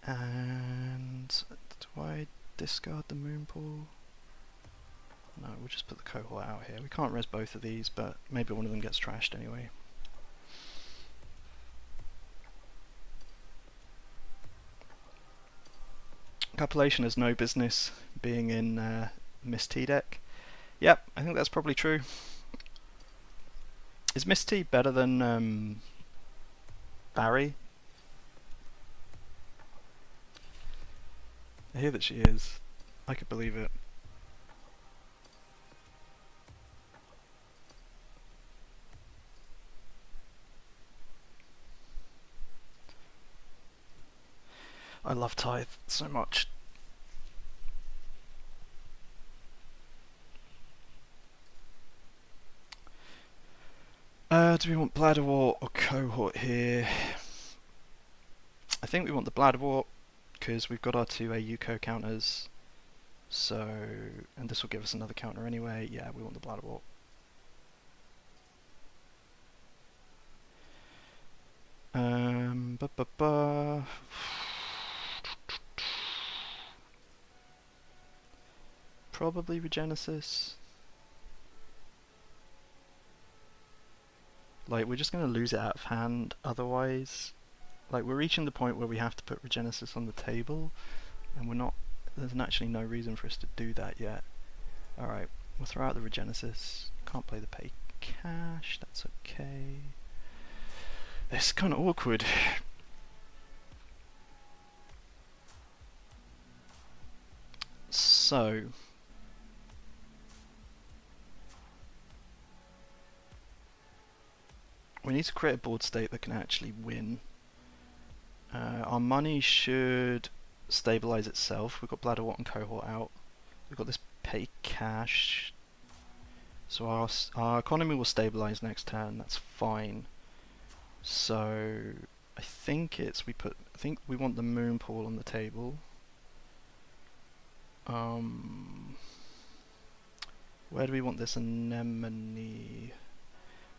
And do I discard the moon pool? No, we'll just put the cohort out here. We can't res both of these, but maybe one of them gets trashed anyway. Capellation has no business being in Miss T deck. Yep, I think that's probably true. Is Miss T better than Barry? I hear that she is. I could believe it. I love Tithe so much. Do we want Bladderwort or Cohort here? I think we want the Bladderwort because we've got our two AU co-counters. So, and this will give us another counter anyway. Yeah, we want the Bladderwort. Probably Regenesis. Like, we're just going to lose it out of hand otherwise. Like, we're reaching the point where we have to put Regenesis on the table, and we're not, there's actually no reason for us to do that yet. Alright, we'll throw out the Regenesis. Can't play the pay cash, that's okay. This is kind of awkward. So, we need to create a board state that can actually win. Our money should stabilize itself. We've got Bladderwort and Cohort out. We've got this pay cash. So our economy will stabilize next turn. That's fine. So I think I think we want the moon pool on the table. Where do we want this anemone?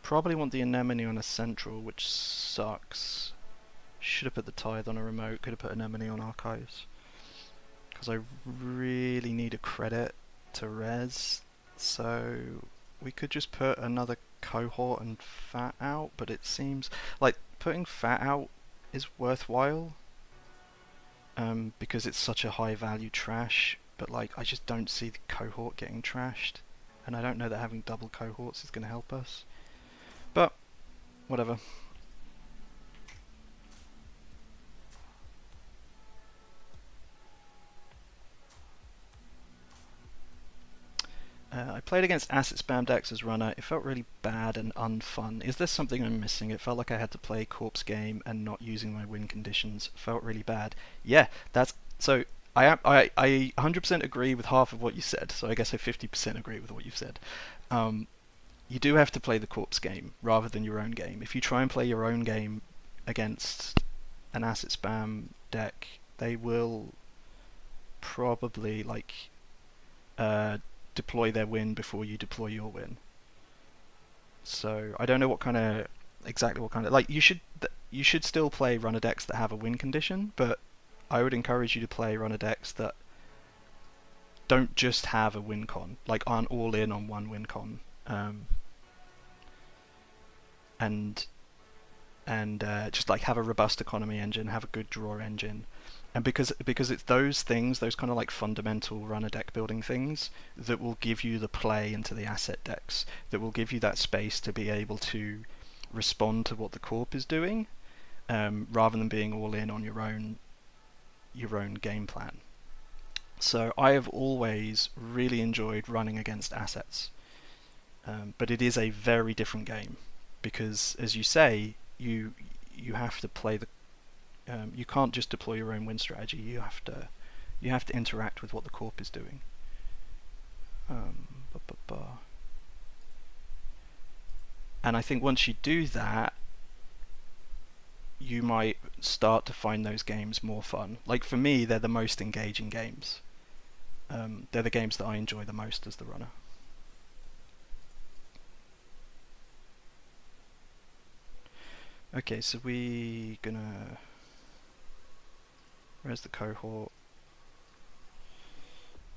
Probably want the anemone on a central, which sucks. Should have put the Tithe on a remote, could have put anemone on archives. Because I really need a credit to res, so we could just put another cohort and fat out, but it seems like putting fat out is worthwhile because it's such a high value trash, but like I just don't see the cohort getting trashed, and I don't know that having double cohorts is going to help us. But, whatever. I played against Acid Spam decks as runner. It felt really bad and unfun. Is there something I'm missing? It felt like I had to play Corpse Game and not using my win conditions. Felt really bad. Yeah, that's... So, I 100% agree with half of what you said, so I guess I 50% agree with what you've said. You do have to play the Corpse Game rather than your own game. If you try and play your own game against an Acid Spam deck, they will probably like deploy their win before you deploy your win. So I don't know exactly what kind of like you should still play runner decks that have a win condition, but I would encourage you to play runner decks that don't just have a win con, like aren't all in on one win con, and just like have a robust economy engine, have a good draw engine, and because it's those things, those kind of like fundamental runner deck building things that will give you the play into the asset decks, that will give you that space to be able to respond to what the corp is doing, rather than being all in on your own game plan. So I have always really enjoyed running against assets, but it is a very different game because, as you say, you have to play the you can't just deploy your own win strategy. You have to interact with what the corp is doing. And I think once you do that, you might start to find those games more fun. Like for me, they're the most engaging games. They're the games that I enjoy the most as the runner. Okay, so we gonna... Where's the cohort?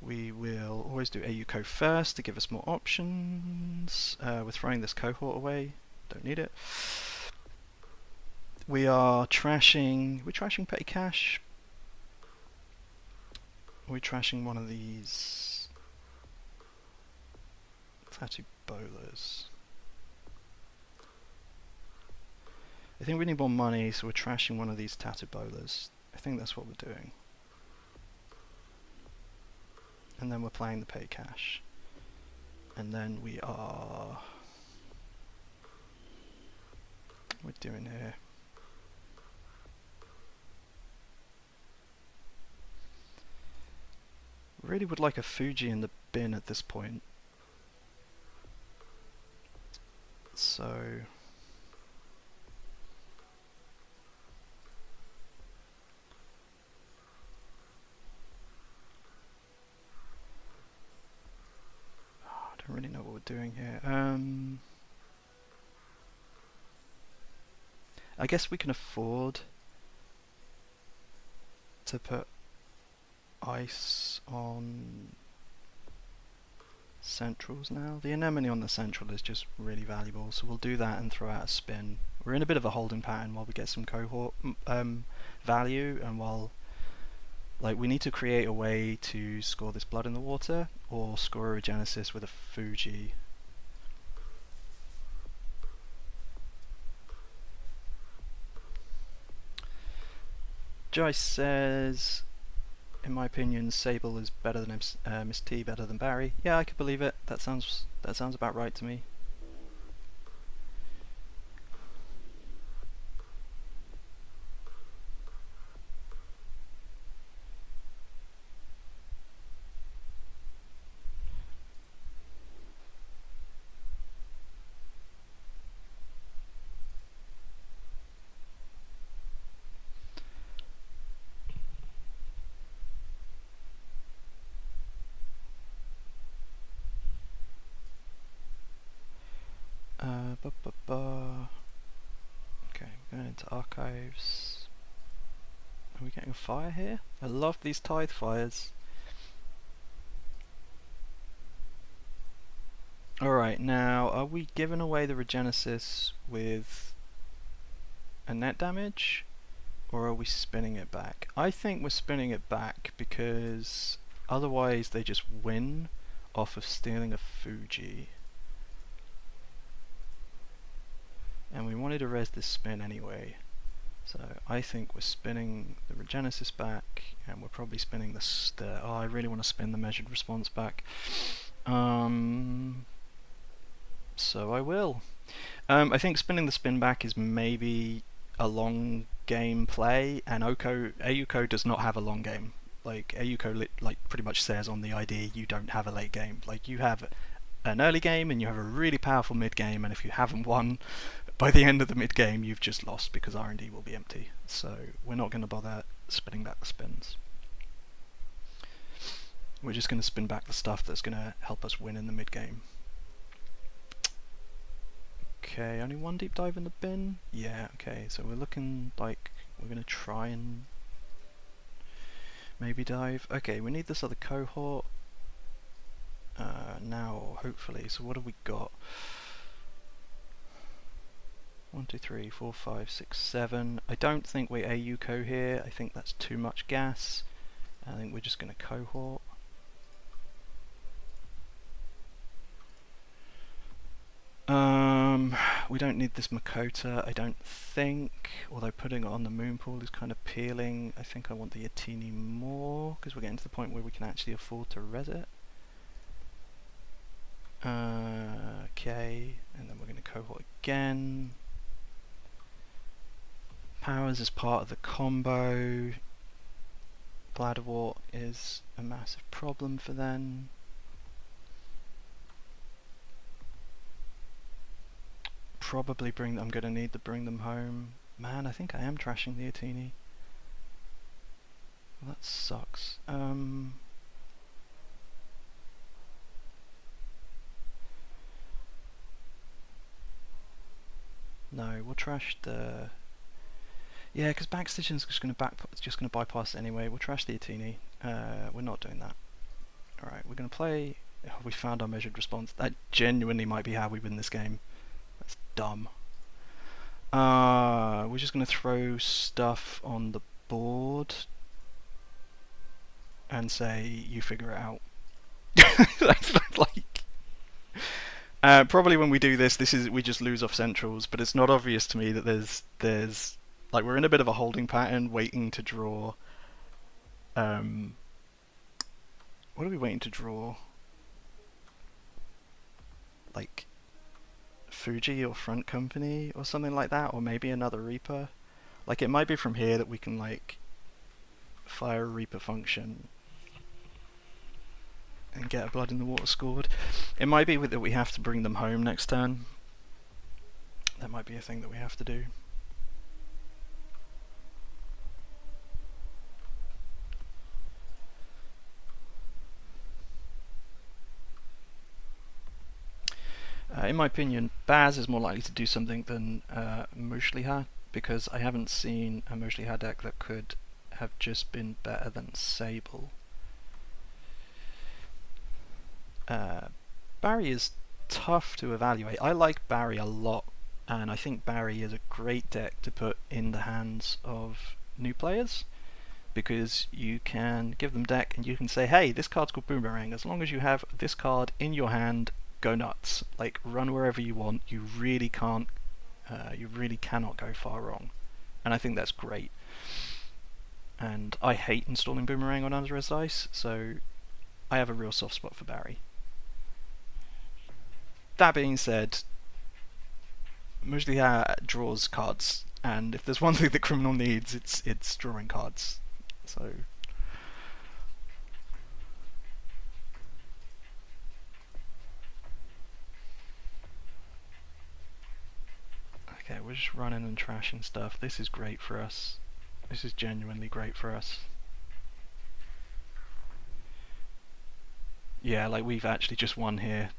We will always do AUCO first to give us more options. We're throwing this cohort away. Don't need it. We are trashing... We're trashing petty cash. We're trashing one of these tattoo bowlers. I think we need more money, so we're trashing one of these tattoo bowlers. I think that's what we're doing. And then we're playing the pay cash. And then we are... What we're doing here? Really would like a Fuji in the bin at this point. So... I don't really know what we're doing here. I guess we can afford to put ice on centrals now. The anemone on the central is just really valuable, so we'll do that and throw out a spin. We're in a bit of a holding pattern while we get some cohort value, and while we need to create a way to score this blood in the water or score a regenesis with a Fuji. Joyce says, in my opinion, Sable is better than Miss T, better than Barry. Yeah, I could believe it. That sounds about right to me. Okay, going into archives. Are we getting a fire here? I love these tithe fires. Alright, now are we giving away the regenesis with a net damage? Or are we spinning it back? I think we're spinning it back because otherwise they just win off of stealing a Fuji. And we wanted to res this spin anyway, so I think we're spinning the regenesis back, and we're probably spinning the oh, I really want to spin the measured response back. So I will. I think spinning the spin back is maybe a long game play, and AUCO does not have a long game. Like AUCO pretty much says on the ID, you don't have a late game. Like you have an early game and you have a really powerful mid game, and if you haven't won by the end of the mid game, you've just lost because R&D will be empty. So we're not going to bother spinning back the spins. We're just going to spin back the stuff that's going to help us win in the mid game. Okay, only one deep dive in the bin? Yeah, okay, so we're looking like we're going to try and maybe dive. Okay, we need this other cohort. now, hopefully. So what have we got? 1, 2, 3, 4, 5, 6, 7. I don't think we're AUCO here. I think that's too much gas. I think we're just going to cohort. We don't need this Makota, I don't think, although putting it on the moon pool is kind of appealing. I think I want the Atini more, because we're getting to the point where we can actually afford to res it. Okay, and then we're going to cohort again. Powers is part of the combo. Bladderwort is a massive problem for them. Probably I'm going to need to bring them home. Man, I think I am trashing the Atini. Well, that sucks. No, we'll trash the... Yeah, because backstitching is just going to bypass it anyway. We'll trash the Atini. We're not doing that. Alright, we're going to play... Oh, we found our measured response. That genuinely might be how we win this game. That's dumb. We're just going to throw stuff on the board and say, you figure it out. Like, probably when we do this, we just lose off centrals, but it's not obvious to me that there's like, we're in a bit of a holding pattern, waiting to draw. What are we waiting to draw? Like Fuji or Front Company or something like that, or maybe another Reaper. Like, it might be from here that we can like fire a Reaper function and get a Blood in the Water scored. It might be that we have to bring them home next turn. That might be a thing that we have to do. In my opinion, Baz is more likely to do something than Mushliha, because I haven't seen a Mushliha deck that could have just been better than Sable. Barry is tough to evaluate. I like Barry a lot, and I think Barry is a great deck to put in the hands of new players, because you can give them deck and you can say, hey, this card's called Boomerang. As long as you have this card in your hand, go nuts. Like, run wherever you want. You really can't, you really cannot go far wrong. And I think that's great. And I hate installing Boomerang on Under Dice, so I have a real soft spot for Barry. That being said, Mujliha draws cards, and if there's one thing that Criminal needs, it's drawing cards. So okay, we're just running and trashing stuff. This is great for us. This is genuinely great for us. Yeah, like, we've actually just won here.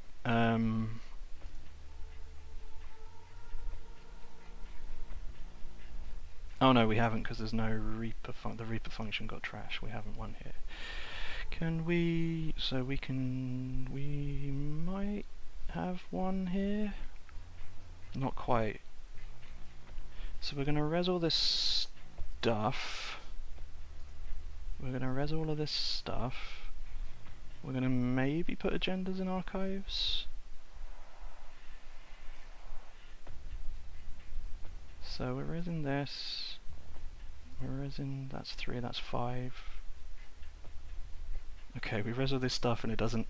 Oh no, we haven't, because there's no Reaper the Reaper function got trashed. We haven't won here. Can we... So we can... We might have one here? Not quite. So we're going to res all this stuff. We're going to res all of this stuff. We're going to maybe put agendas in archives. So we're resing this. We're resing... That's 3, that's 5. Okay, we res all this stuff and it doesn't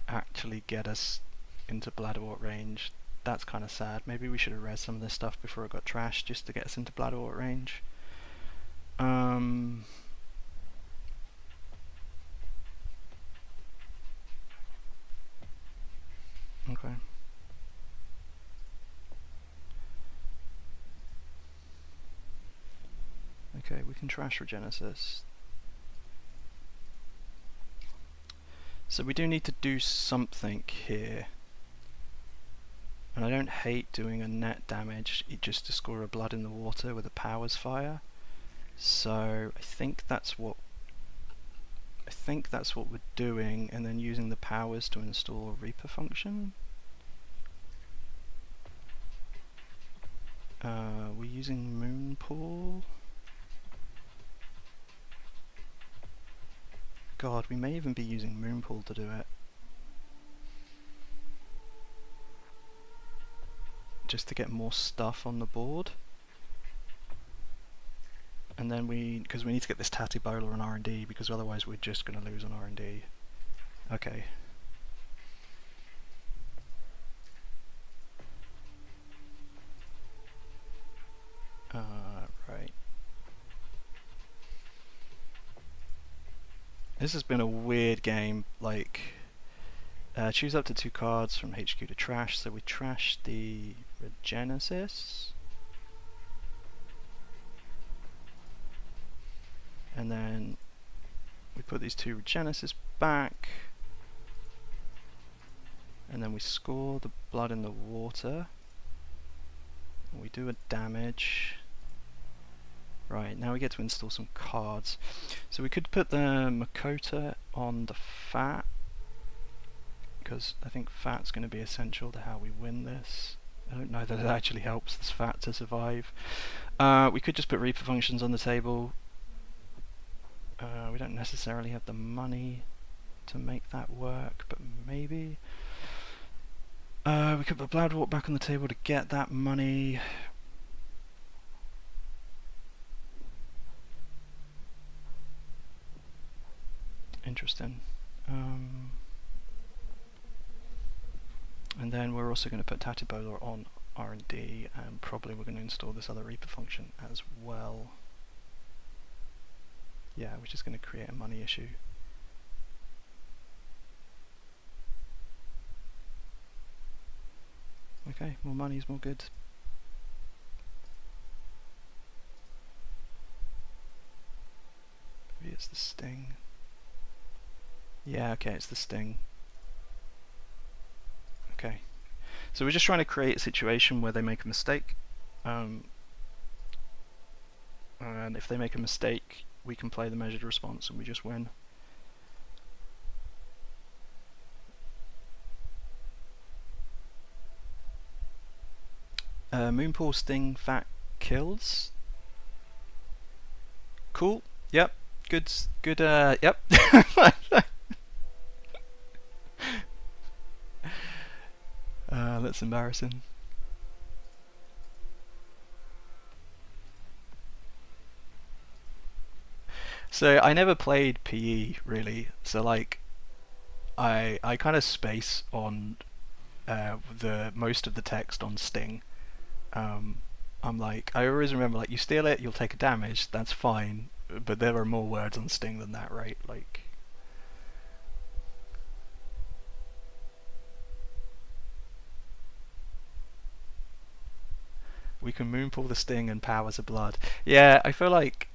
actually get us into Bladderwort range. That's kind of sad. Maybe we should have res some of this stuff before it got trashed, just to get us into Bladderwort range. Okay. Okay, we can trash Regenesis. So we do need to do something here. And I don't hate doing a net damage just to score a Blood in the Water with a Powers Fire. So I think that's what think that's what we're doing, and then using the powers to install a Reaper function. We're using Moonpool. God, we may even be using Moonpool to do it. Just to get more stuff on the board. And then because we need to get this Tatty Bowler on R&D, because otherwise we're just going to lose on R&D. Okay. Right. This has been a weird game, like, choose up to 2 cards from HQ to trash, so we trash the Regenesis. And then we put these 2 Regenesis back. And then we score the blood in the water. And we do a damage. Right, now we get to install some cards. So we could put the Makota on the Fat, because I think Fat's going to be essential to how we win this. I don't know that it actually helps this Fat to survive. We could just put Reaper functions on the table. We don't necessarily have the money to make that work, but maybe. We could put Bloodwalk back on the table to get that money. Interesting. And then we're also going to put Tatty Bowler on R&D, and probably we're going to install this other Reaper function as well. Yeah, which is going to create a money issue. Okay, more money is more good. Maybe it's the Sting. Yeah, okay, it's the Sting. Okay. So we're just trying to create a situation where they make a mistake. And if they make a mistake, we can play the measured response and we just win. Moonpool, Sting, Fat, Kills. Cool. Yep. Good. Yep. That's embarrassing. So I never played PE really, so like I kind of space on the most of the text on Sting. I'm like, I always remember, like, you steal it, you'll take a damage, that's fine, but there are more words on Sting than that, right? Like, we can Moonpool the Sting and powers of blood. Yeah, I feel like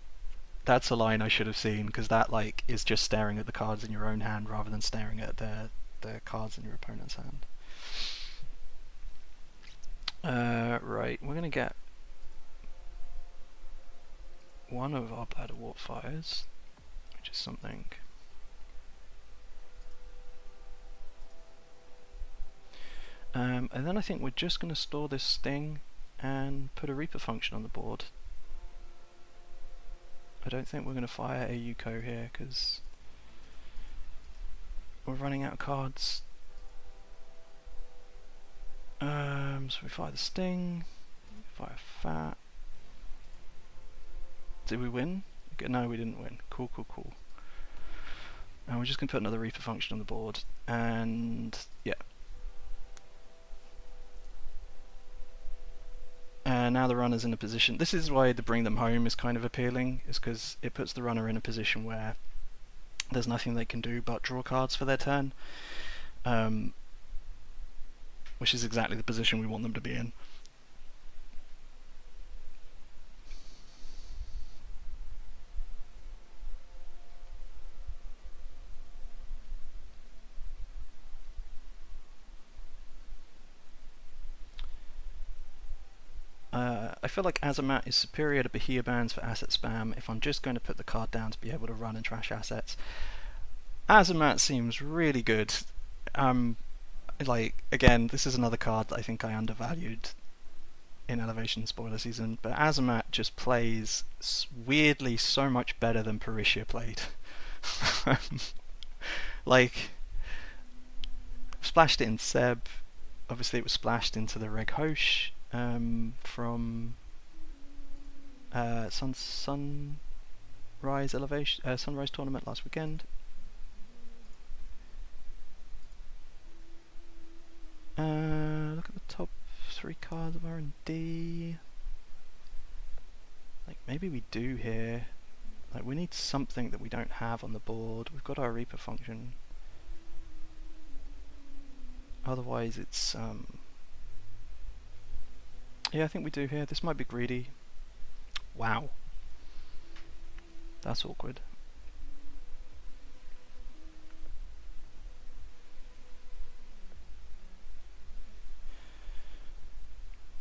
that's a line I should have seen, because that, like, is just staring at the cards in your own hand rather than staring at the cards in your opponent's hand. Right, we're gonna get one of our Bladder Warp Fires, which is something. And then I think we're just going to store this Sting and put a Reaper function on the board. I don't think we're going to fire a Yuko here because we're running out of cards. So we fire the Sting, fire Fat. Did we win? No, we didn't win. Cool. And we're just going to put another Reaper function on the board, and yeah. And now the runner's in a position. This is why the bring them home is kind of appealing, is because it puts the runner in a position where there's nothing they can do but draw cards for their turn, which is exactly the position we want them to be in. I feel like Azamat is superior to Bahia bans for asset spam if I'm just going to put the card down to be able to run and trash assets. Azamat seems really good. Like again, this is another card that I think I undervalued in Elevation Spoiler Season, but Azamat just plays weirdly so much better than Parishia played. Like, splashed it in Seb. Obviously, it was splashed into the Reg Hosh from Sunrise Elevation, Sunrise Tournament last weekend. Look at the top 3 cards of R&D. Like, maybe we do here. Like, we need something that we don't have on the board. We've got our Reaper function. Otherwise, it's yeah, I think we do here. This might be greedy. Wow. That's awkward.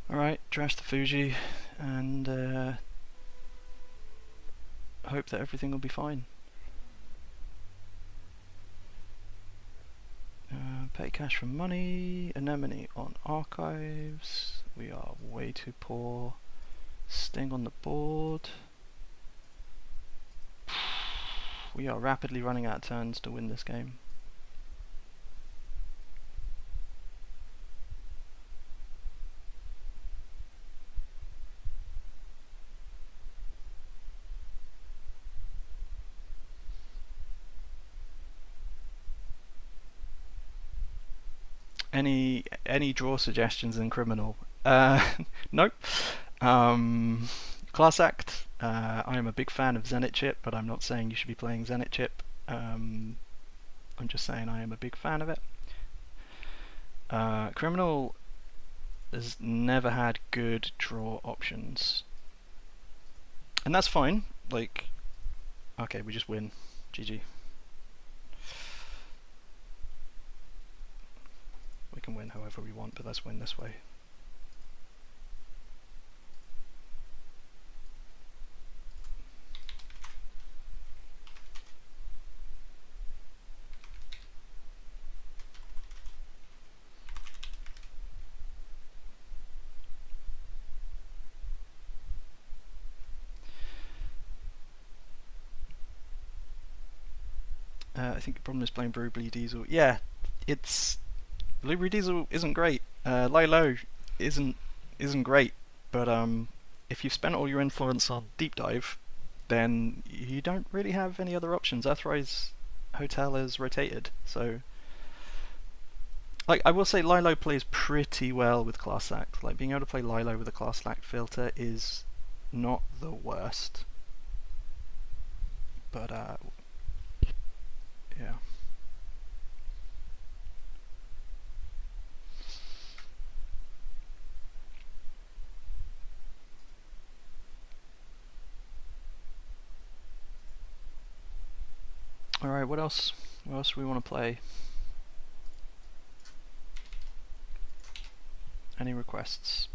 Alright, trash the Fuji and hope that everything will be fine. Pay cash for money, Anemone on archives. We are way too poor. Sting on the board. We are rapidly running out of turns to win this game. Any draw suggestions in Criminal? Nope. Class Act. I am a big fan of Zenit Chip, but I'm not saying you should be playing Zenit Chip. I'm just saying I am a big fan of it. Criminal has never had good draw options, and that's fine. Like, okay, we just win. GG. We can win however we want, but let's win this way. I think the problem is playing Blueberry Diesel. Yeah, it's Blueberry Diesel isn't great. Lilo isn't great, but if you've spent all your influence on Deep Dive, then you don't really have any other options. Earthrise Hotel is rotated, so like I will say Lilo plays pretty well with Class Act. Like being able to play Lilo with a Class Act filter is not the worst. But yeah. Alright, what else? What else do we want to play? Any requests?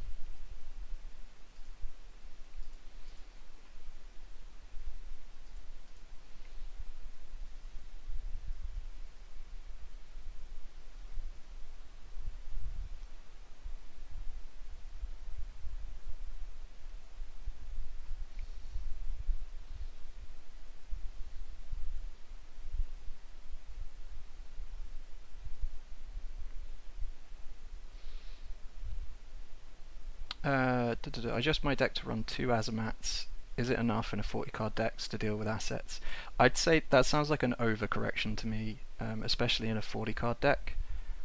I adjust my deck to run 2 Azamats. Is it enough in a 40 card deck to deal with assets? I'd say that sounds like an overcorrection to me, especially in a 40 card deck.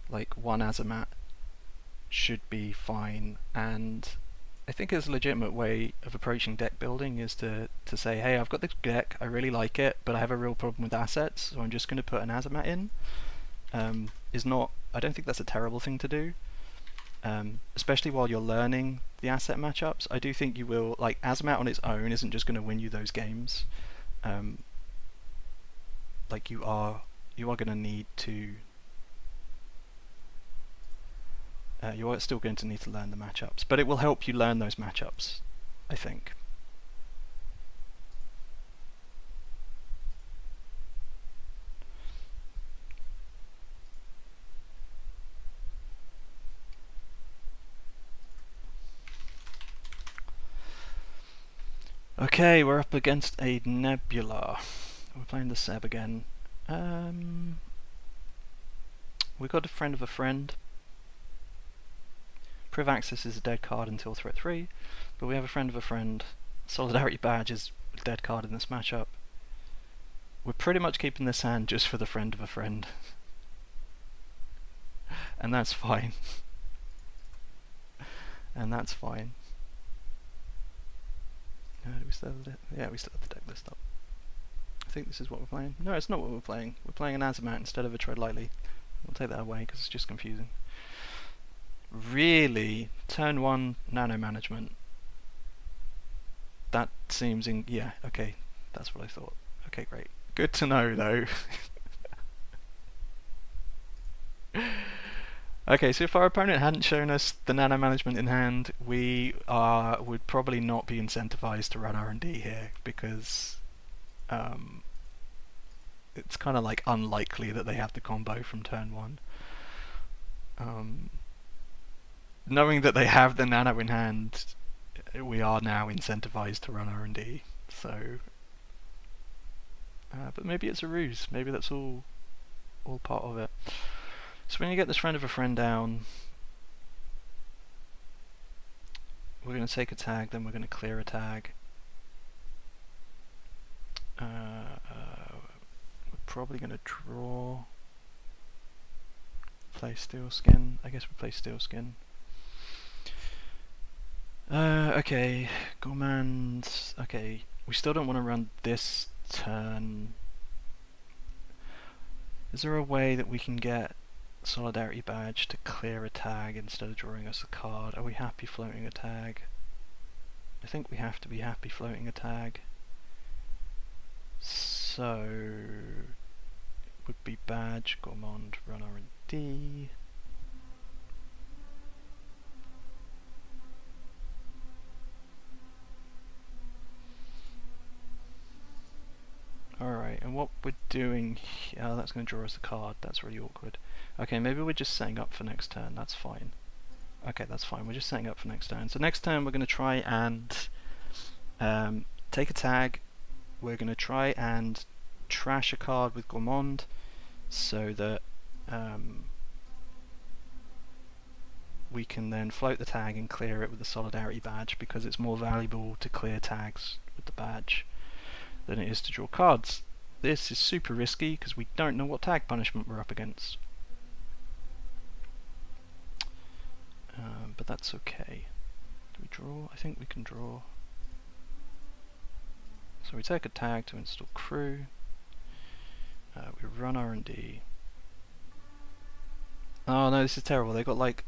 Like 1 Azamat should be fine, and I think it's a legitimate way of approaching deck building is to say, hey, I've got this deck, I really like it, but I have a real problem with assets, so I'm just going to put an Azamat in. I don't think that's a terrible thing to do. Especially while you're learning the asset matchups. I do think you will, like, Azamat on its own isn't just going to win you those games. Like you are going to need to you are still going to need to learn the matchups, but it will help you learn those matchups, I think. Okay, we're up against a Nebula. We're playing the Seb again. We got a friend of a friend. Priv Access is a dead card until threat 3, but we have a friend of a friend. Solidarity Badge is a dead card in this matchup. We're pretty much keeping this hand just for the friend of a friend. And that's fine. And that's fine. Do we still have yeah, we still have the deck list up. I think this is what we're playing. No, it's not what we're playing. We're playing an Azamat instead of a Tread Lightly. We'll take that away because it's just confusing. Really? Turn 1 nano management. That seems yeah, okay. That's what I thought. Okay, great. Good to know though. Okay, so if our opponent hadn't shown us the nano management in hand, we would probably not be incentivized to run R&D here, because it's kind of like unlikely that they have the combo from turn 1. Knowing that they have the nano in hand, we are now incentivized to run R&D. So, but maybe it's a ruse. Maybe that's all part of it. So when you get this friend of a friend down, we're going to take a tag, then we're going to clear a tag. We're probably going to draw, play Steel Skin. I guess we play Steel Skin. Okay, Gourmand. Okay, we still don't want to run this turn. Is there a way that we can get Solidarity Badge to clear a tag instead of drawing us a card? Are we happy floating a tag? I think we have to be happy floating a tag. So it would be Badge, Gourmand, run R&D. Alright, and what we're doing here, that's going to draw us a card, that's really awkward. Okay, maybe we're just setting up for next turn, that's fine. Okay, that's fine, we're just setting up for next turn. So next turn we're going to try and take a tag. We're going to try and trash a card with Gourmand, so that we can then float the tag and clear it with the Solidarity Badge, because it's more valuable to clear tags with the badge than it is to draw cards. This is super risky because we don't know what tag punishment we're up against. But that's okay. Do we draw? I think we can draw. So we take a tag to install crew. We run R&D. Oh no, this is terrible. They got like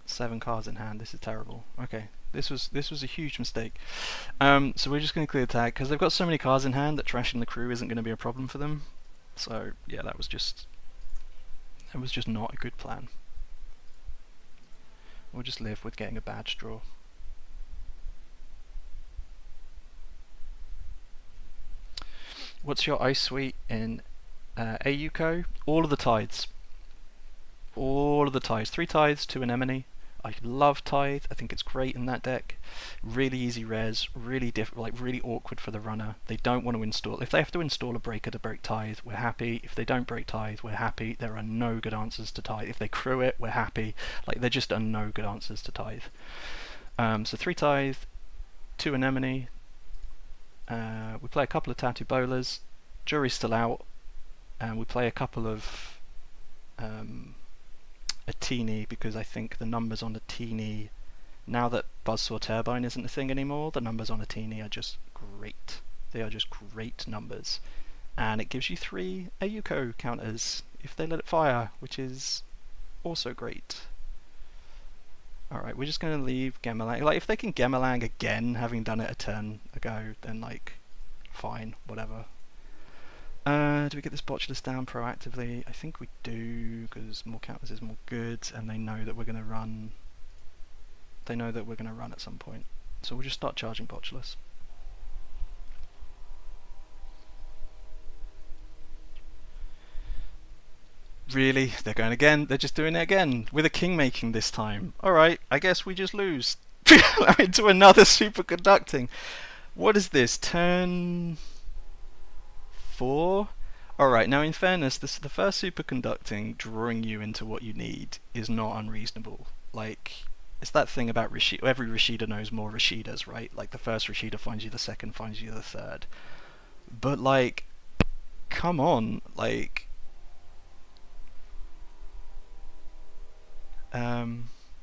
7 cards in hand. This is terrible. Okay. This was a huge mistake. So we're just going to clear the tag because they've got so many cards in hand that trashing the crew isn't going to be a problem for them. So yeah, that was just not a good plan. We'll just live with getting a badge draw. What's your ice suite in AUCO? All of the tides. All of the tides. 3 tides, 2 anemone. I love Tithe. I think it's great in that deck. Really easy res, really really awkward for the runner. They don't want to install. If they have to install a breaker to break Tithe, we're happy. If they don't break Tithe, we're happy. There are no good answers to Tithe. If they crew it, we're happy. Like, there just are no good answers to Tithe. So 3 Tithe, 2 anemone. We play a couple of tattoo bowlers. Jury's still out, and we play a couple of a teeny, because I think the numbers on the teeny, now that Buzzsaw Turbine isn't a thing anymore, the numbers on a teeny are just great. They are just great numbers. And it gives you 3 AUCO counters if they let it fire, which is also great. Alright, we're just going to leave Gemelang. Like, if they can Gemelang again, having done it a turn ago, then like, fine, whatever. Do we get this Botulus down proactively? I think we do, because more counters is more good, and they know that we're going to run. They know that we're going to run at some point, so we'll just start charging Botulus. Really? They're going again? They're just doing it again, with a king making this time. Alright, I guess we just lose. Into another superconducting. What is this? Turn 4? Alright, now in fairness, the first superconducting drawing you into what you need is not unreasonable. Like, it's that thing about every Rashida knows more Rashidas, right? Like, the first Rashida finds you, the second finds you, the third. But, like, come on, like...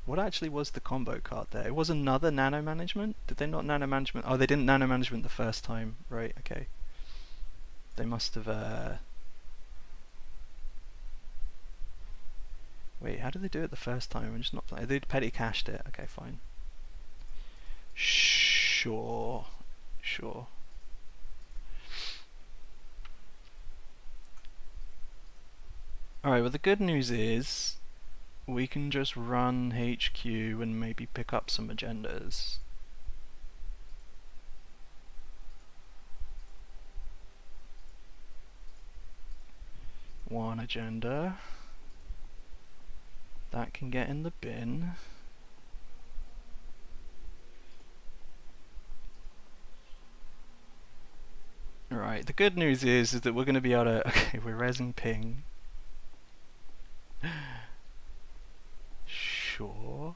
what actually was the combo card there? It was another nano management? Did they not nano management? Oh, they didn't nano management the first time. Right, okay. They must have, Wait, how did they do it the first time? I'm just not playing. They petty cached it. Okay, fine. Sure. Sure. Alright, well the good news is we can just run HQ and maybe pick up some agendas. One agenda. That can get in the bin. Alright, the good news is that we're going to be able to... Okay, we're resing ping. Sure.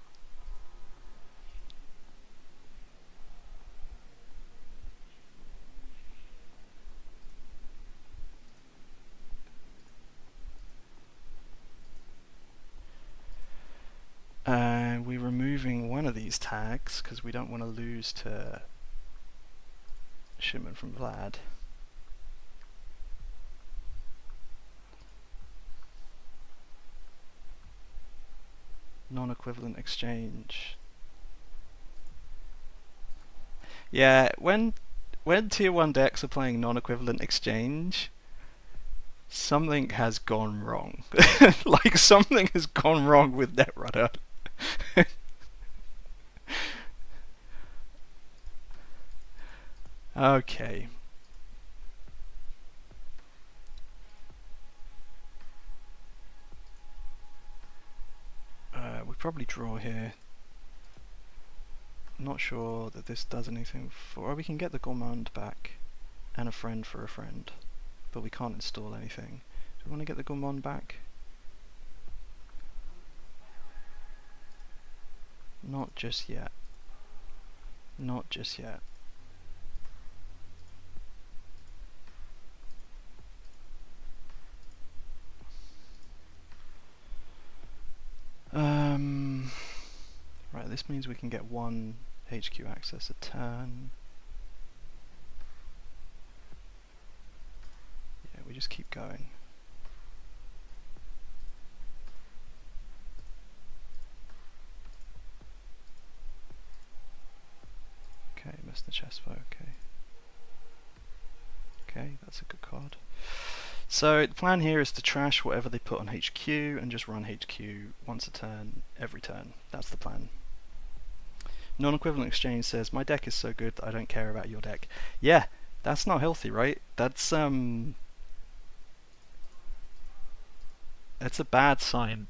We're removing one of these tags because we don't want to lose to shipment from Vlad. Non-equivalent exchange. Yeah, when tier 1 decks are playing non-equivalent exchange, something has gone wrong. Like, something has gone wrong with Netrunner. Okay. We probably draw here. Not sure that this does anything for... Oh, we can get the gourmand back and a friend for a friend, but we can't install anything. Do we want to get the gourmand back? Not just yet. Not just yet. Right, this means we can get one HQ access a turn. Yeah, we just keep going. Okay, missed the chestbow, okay. Okay, that's a good card. So the plan here is to trash whatever they put on HQ and just run HQ once a turn, every turn. That's the plan. Non-equivalent exchange says, my deck is so good that I don't care about your deck. Yeah, that's not healthy, right? That's a bad sign.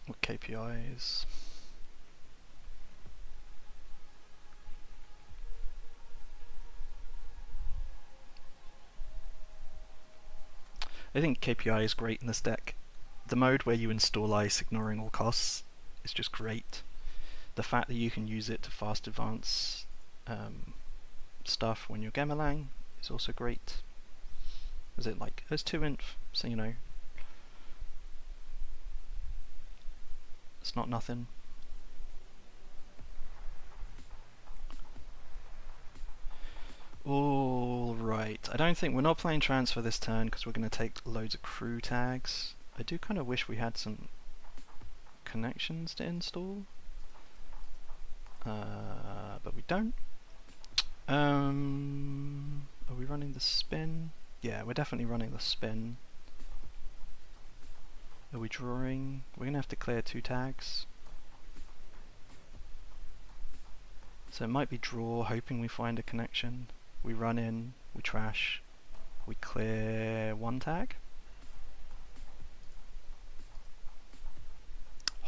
What KPIs? I think KPI is great in this deck. The mode where you install ice ignoring all costs is just great. The fact that you can use it to fast advance stuff when you're Gemerlang is also great. Is it like, there's 2-inf, so you know, it's not nothing. Alright, I don't think we're not playing transfer this turn because we're going to take loads of crew tags. I do kind of wish we had some connections to install, but we don't. Are we running the spin? Yeah, we're definitely running the spin. Are we drawing? We're going to have to clear 2 tags. So it might be draw, hoping we find a connection. We run in, we trash, we clear 1 tag.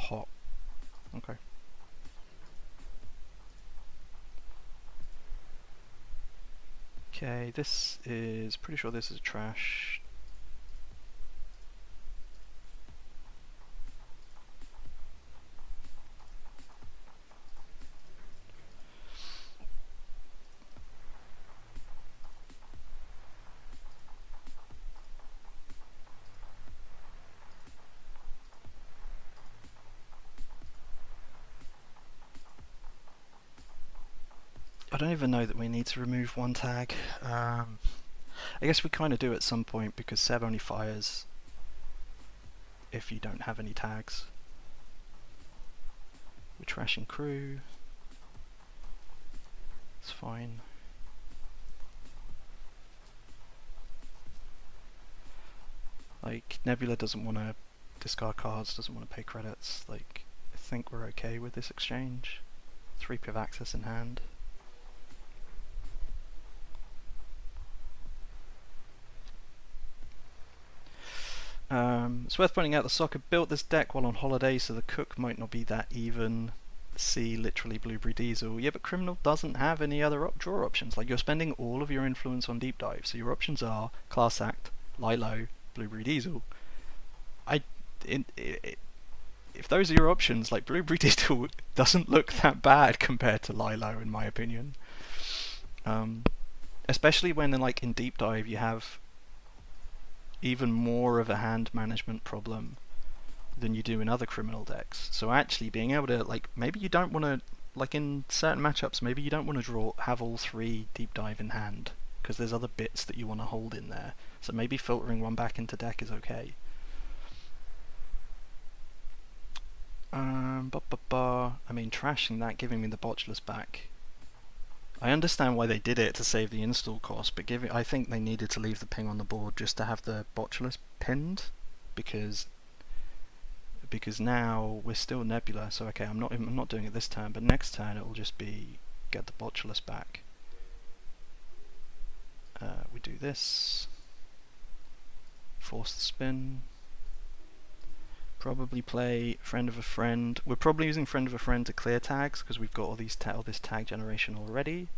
hot. Okay. Okay, this is pretty sure this is trash. I don't even know that we need to remove one tag. I guess we kind of do at some point because Seb only fires if you don't have any tags. We're trashing crew. It's fine. Like, Nebula doesn't want to discard cards, doesn't want to pay credits. Like, I think we're okay with this exchange. 3 piv access in hand. It's worth pointing out the soccer built this deck while on holiday, so the cook might not be that even. See literally Blueberry Diesel. Yeah, but Criminal doesn't have any other draw options. Like, you're spending all of your influence on Deep Dive, so your options are Class Act, Lilo, Blueberry Diesel. If those are your options, like, Blueberry Diesel doesn't look that bad compared to Lilo, in my opinion. Especially when, in Deep Dive, you have even more of a hand management problem than you do in other Criminal decks. So actually being able to, maybe you don't want to, in certain matchups, maybe you don't want to have all 3 Deep Dive in hand, because there's other bits that you want to hold in there. So maybe filtering one back into deck is okay. I mean, trashing that, giving me the Botulus back. I understand why they did it to save the install cost, but I think they needed to leave the ping on the board just to have the Botulus pinned, because now we're still Nebula. So okay, I'm not doing it this turn, but next turn it will just be get the Botulus back. We do this, force the spin. Probably play Friend of a Friend. We're probably using Friend of a Friend to clear tags because we've got all this tag generation already.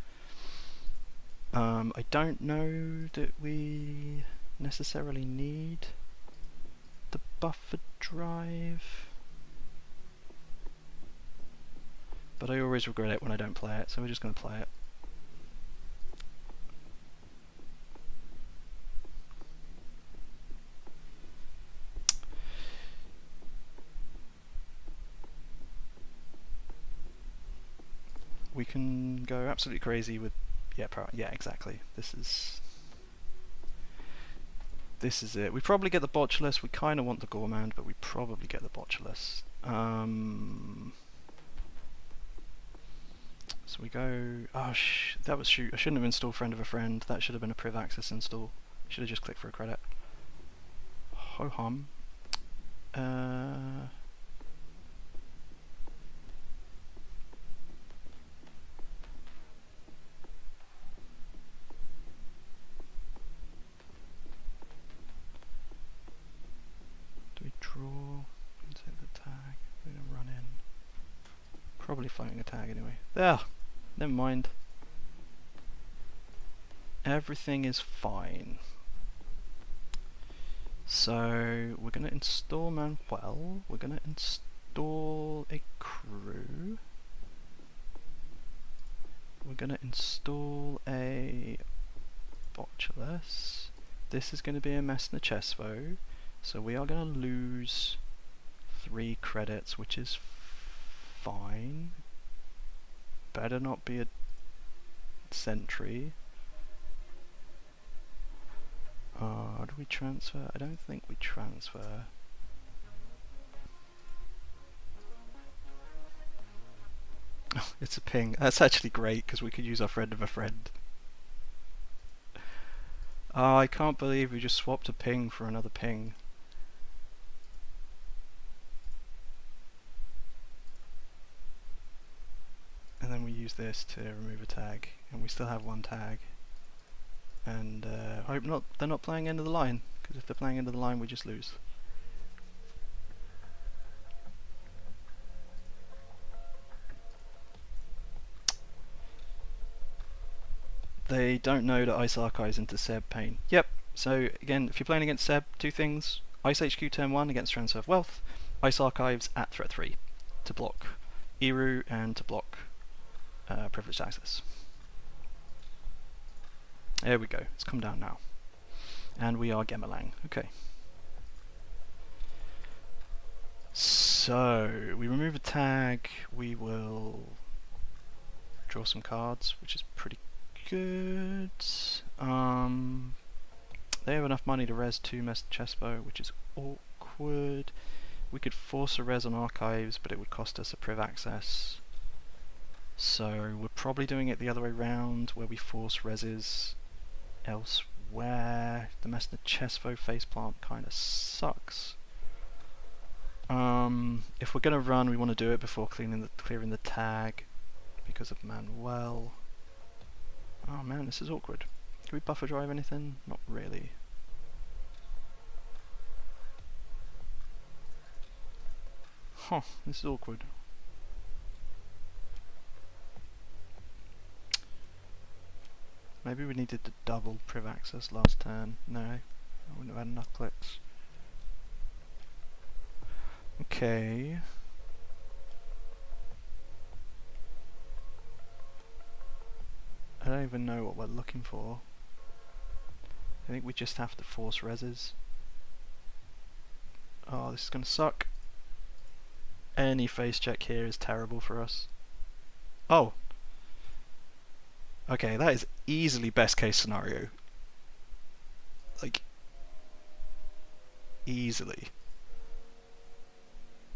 I don't know that we necessarily need the buffer drive, but I always regret it when I don't play it, so we're just going to play it. We can go absolutely crazy with, yeah, exactly. This is it. We probably get the Botulus. We kind of want the Gourmand, but we probably get the Botulus. So we go. Oh, that was shoot. I shouldn't have installed Friend of a Friend. That should have been a Priv Access install. Should have just clicked for a credit. Ho hum. Draw, insert the tag, we're going to run in. Probably fighting a tag anyway. There! Never mind. Everything is fine. So, we're going to install Manuel, we're going to install a crew, we're going to install a Botulus, this is going to be a Messner Chesvo. So we are going to lose 3 credits, which is fine. Better not be a sentry. Do we transfer? I don't think we transfer. Oh, it's a ping. That's actually great because we could use our Friend of a Friend. Oh, I can't believe we just swapped a ping for another ping. And then we use this to remove a tag, and we still have 1 tag. And I hope they're not playing end of the line, because if they're playing end of the line, we just lose. They don't know that Ice Archives into Seb Pain. Yep. So again, if you're playing against Seb, two things: Ice HQ turn 1 against Transfer of Wealth, Ice Archives at threat 3 to block Eru and to block Privileged Access. There we go. It's come down now. And we are Gemalang. Okay. So, we remove a tag, we will draw some cards, which is pretty good. They have enough money to res 2 Chespo, which is awkward. We could force a res on Archives, but it would cost us a priv access. So we're probably doing it the other way round, where we force reses elsewhere. The Messner Chespo faceplant kind of sucks. If we're gonna run, we want to do it before clearing the tag because of Manuel. Oh man, this is awkward. Can we buffer drive anything? Not really. Huh, this is awkward. Maybe we needed to double priv access last turn. No, I wouldn't have had enough clicks. Okay. I don't even know what we're looking for. I think we just have to force reses. Oh, this is gonna suck. Any face check here is terrible for us. Oh! Okay, that is easily best case scenario. Like, easily.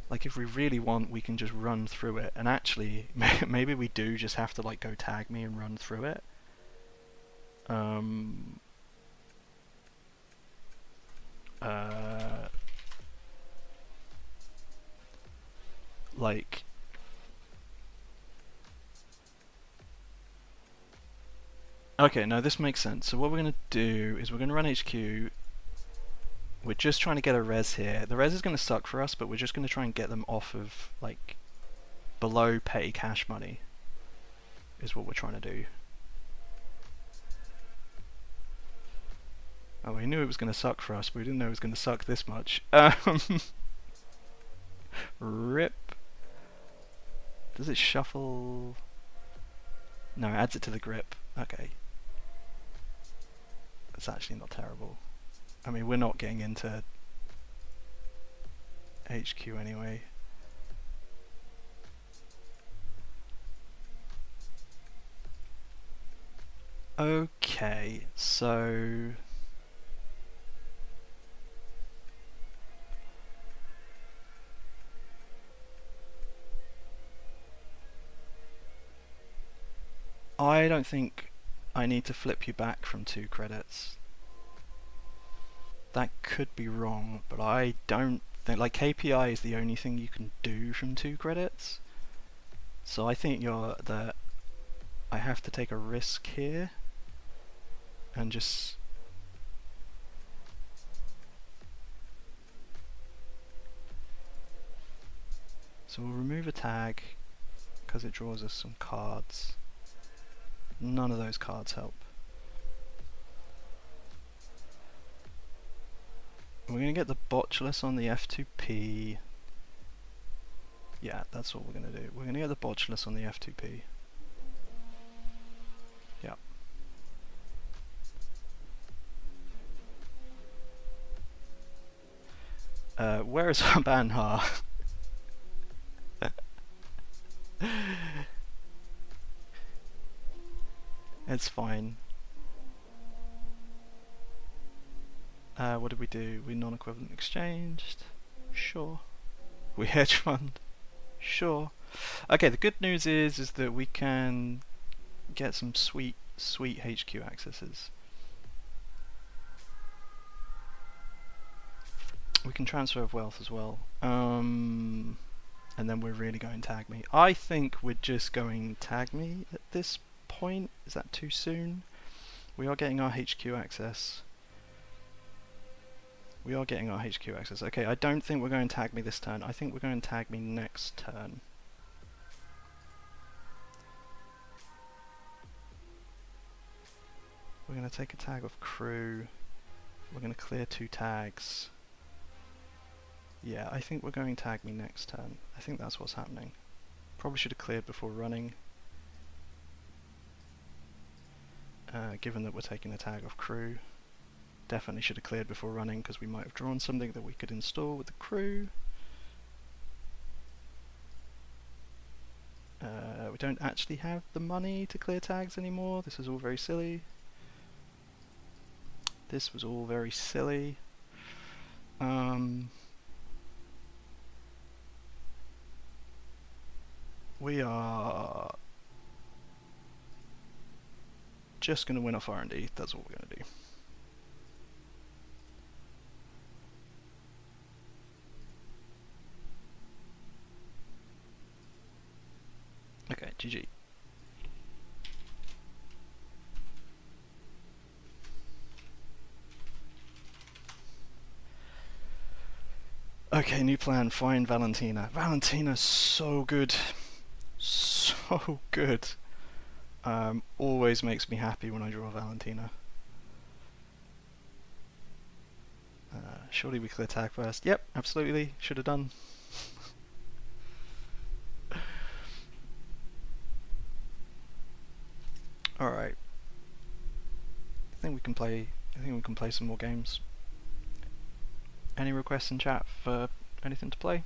Like, if we really want, we can just run through it. And actually, maybe we do just have to like go tag me and run through it. Like, okay, no, this makes sense. So what we're going to do is we're going to run HQ. We're just trying to get a res here. The res is going to suck for us, but we're just going to try and get them off of, like, below petty cash money is what we're trying to do. Oh, we knew it was going to suck for us, but we didn't know it was going to suck this much. Rip. Does it shuffle? No, it adds it to the grip. Okay. That's actually not terrible. I mean, we're not getting into HQ anyway. Okay, so I don't think I need to flip you back from 2 credits. That could be wrong, but I don't think, like, KPI is the only thing you can do from 2 credits. So I think that I have to take a risk here and just so we'll remove a tag because it draws us some cards. None of those cards help. We're going to get the Botulus on the F2P. Yeah, that's what we're going to do. We're going to get the Botulus on the F2P. Yeah. Where is our Banhar? It's fine. What did we do? We non-equivalent exchanged. Sure. We hedge fund. Sure. Okay, the good news is that we can get some sweet HQ accesses. We can transfer of wealth as well. And then we're really going tag me. I think we're just going tag me at this point. Is that too soon? We are getting our HQ access. We are getting our HQ access. Okay, I don't think we're going to tag me this turn. I think we're going to tag me next turn. we're going to take a tag of crew. We're going to clear 2 tags. Yeah, I think we're going tag me next turn. I think that's what's happening. Probably should have cleared before running. Given that we're taking a tag of crew. Definitely should have cleared before running because we might have drawn something that we could install with the crew. We don't actually have the money to clear tags anymore. This is all very silly. This was all very silly. We are just going to win off R&D. That's what we're going to do. Okay, GG. Okay, new plan, find Valentina. Valentina's so good. So good. Always makes me happy when I draw Valentina. Surely we clear tag first. Yep, absolutely. Should have done. Alright. I think we can play some more games. Any requests in chat for anything to play?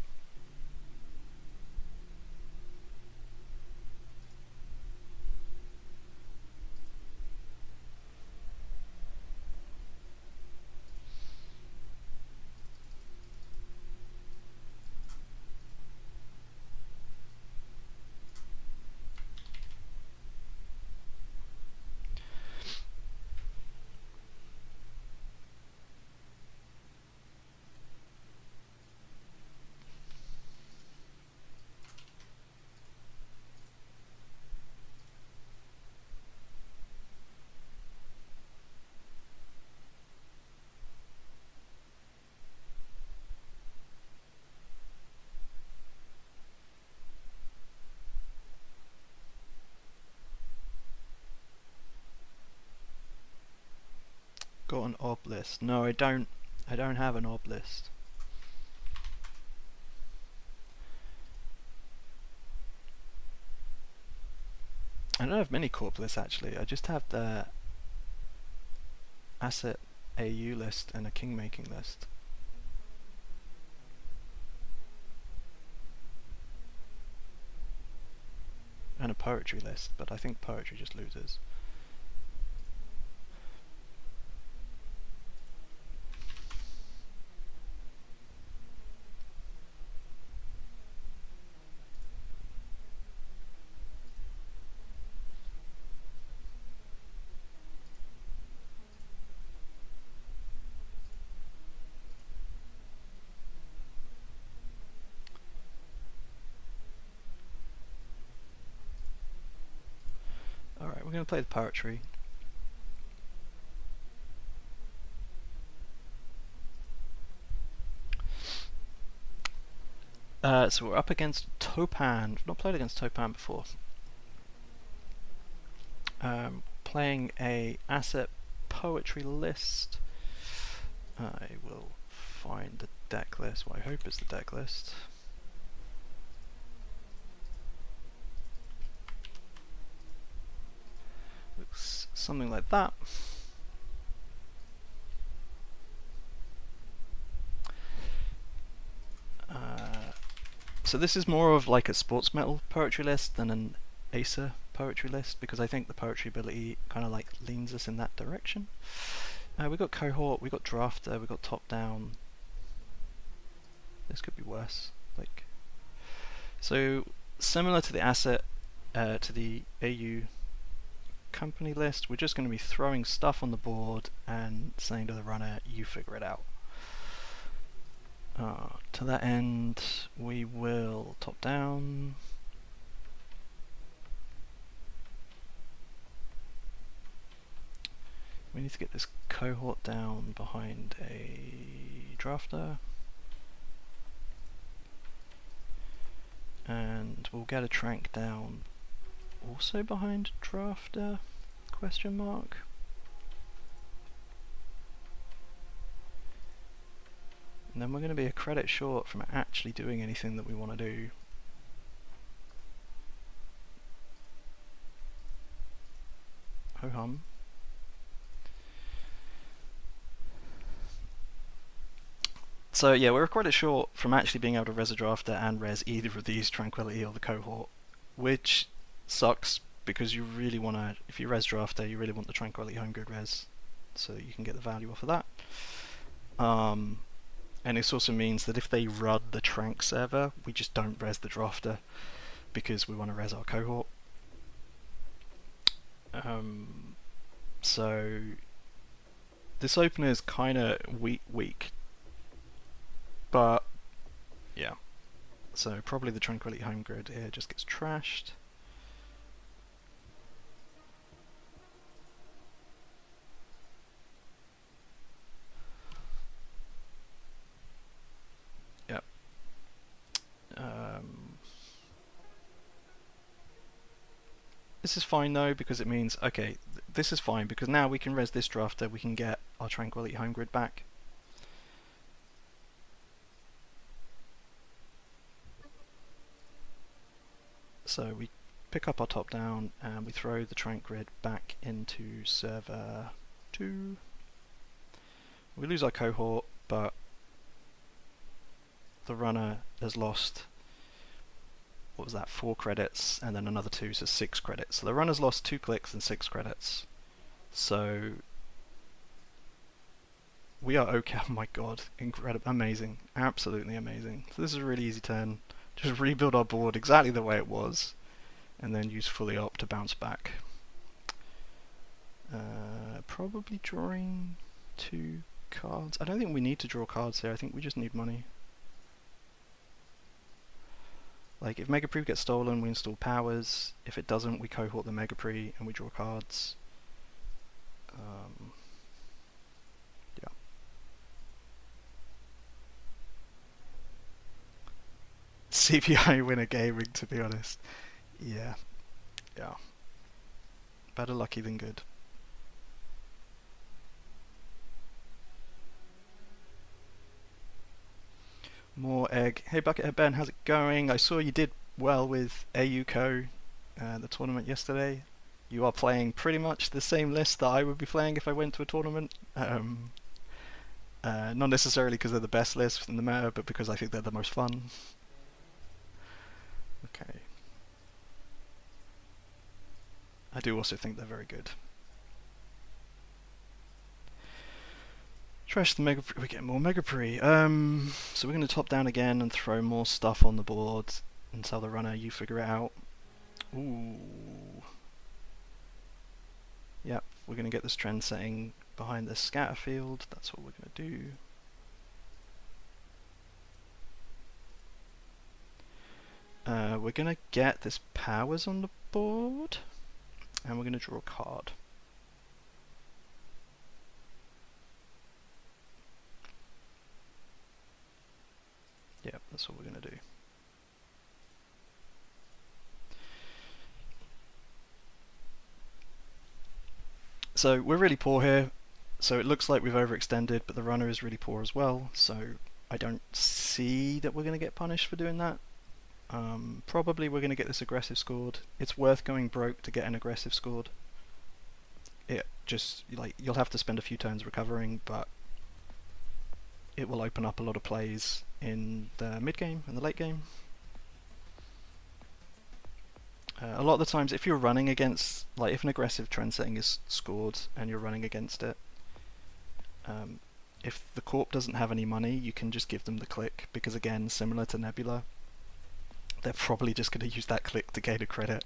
Got an ob list. No, I don't have an ob list. I don't have many corp lists actually. I just have the asset AU list and a king making list. And a poetry list, but I think poetry just loses. Alright, we're going to play the poetry. So we're up against Topan. We've not played against Topan before. Playing a asset poetry list. I will find the deck list, what I hope is the deck list. Looks something like that. So this is more of like a sports metal poetry list than an Acer poetry list, because I think the poetry ability kind of like leans us in that direction. We got cohort, we got drafter, we got top down. This could be worse. Like, so similar to the asset, to the AU company list, we're just going to be throwing stuff on the board and saying to the runner, you figure it out. To that end, we will top down. We need to get this cohort down behind a drafter. And we'll get a trank down also behind drafter, question mark. And then we're going to be a credit short from actually doing anything that we want to do. Ho hum. So yeah, we're a credit short from actually being able to res a drafter and res either of these, Tranquility or the Cohort, which sucks because you really want to, if you res drafter, you really want the Tranquility home grid res so that you can get the value off of that. And this also means that if they run the Trank server, we just don't res the drafter because we want to res our Cohort. So this opener is kind of weak. But yeah, so probably the Tranquility home grid here just gets trashed. Yep. This is fine though, because it means, okay, this is fine because now we can res this drafter, we can get our Tranquility home grid back. So we pick up our top down and we throw the Trank grid back into server 2. We lose our Cohort, but the runner has lost, what was that, 4 credits and then another 2, so 6 credits. So the runner's lost 2 clicks and 6 credits. So we are okay. Oh my god, incredible, amazing, absolutely amazing. So this is a really easy turn. Just rebuild our board exactly the way it was, and then use fully op to bounce back. Probably drawing 2 cards. I don't think we need to draw cards here, I think we just need money. Like, if Mega Pre gets stolen, we install powers. If it doesn't, we cohort the Mega Pre and we draw cards. Yeah. CPI winner gaming, to be honest. Yeah. Yeah. Better lucky than good. More egg. Hey Buckethead Ben, how's it going? I saw you did well with AUCO, the tournament yesterday. You are playing pretty much the same list that I would be playing if I went to a tournament. Not necessarily because they're the best list in the meta, but because I think they're the most fun. Okay. I do also think they're very good. Trash the Mega Pre. We get more Mega Pre. So we're going to top down again and throw more stuff on the board and tell the runner, you figure it out. Ooh. Yep, we're going to get this trend setting behind this scatter field. That's what we're going to do. We're going to get this powers on the board, and we're going to draw a card. Yep, that's what we're going to do. So we're really poor here, so it looks like we've overextended, but the runner is really poor as well, so I don't see that we're going to get punished for doing that. Probably we're going to get this aggressive scored. It's worth going broke to get an aggressive scored. It just, like, you'll have to spend a few turns recovering, but it will open up a lot of plays in the mid game and the late game. A lot of the times, if you're running against, like, if an aggressive trend setting is scored and you're running against it, if the corp doesn't have any money, you can just give them the click, because again, similar to Nebula, they're probably just going to use that click to gain a credit,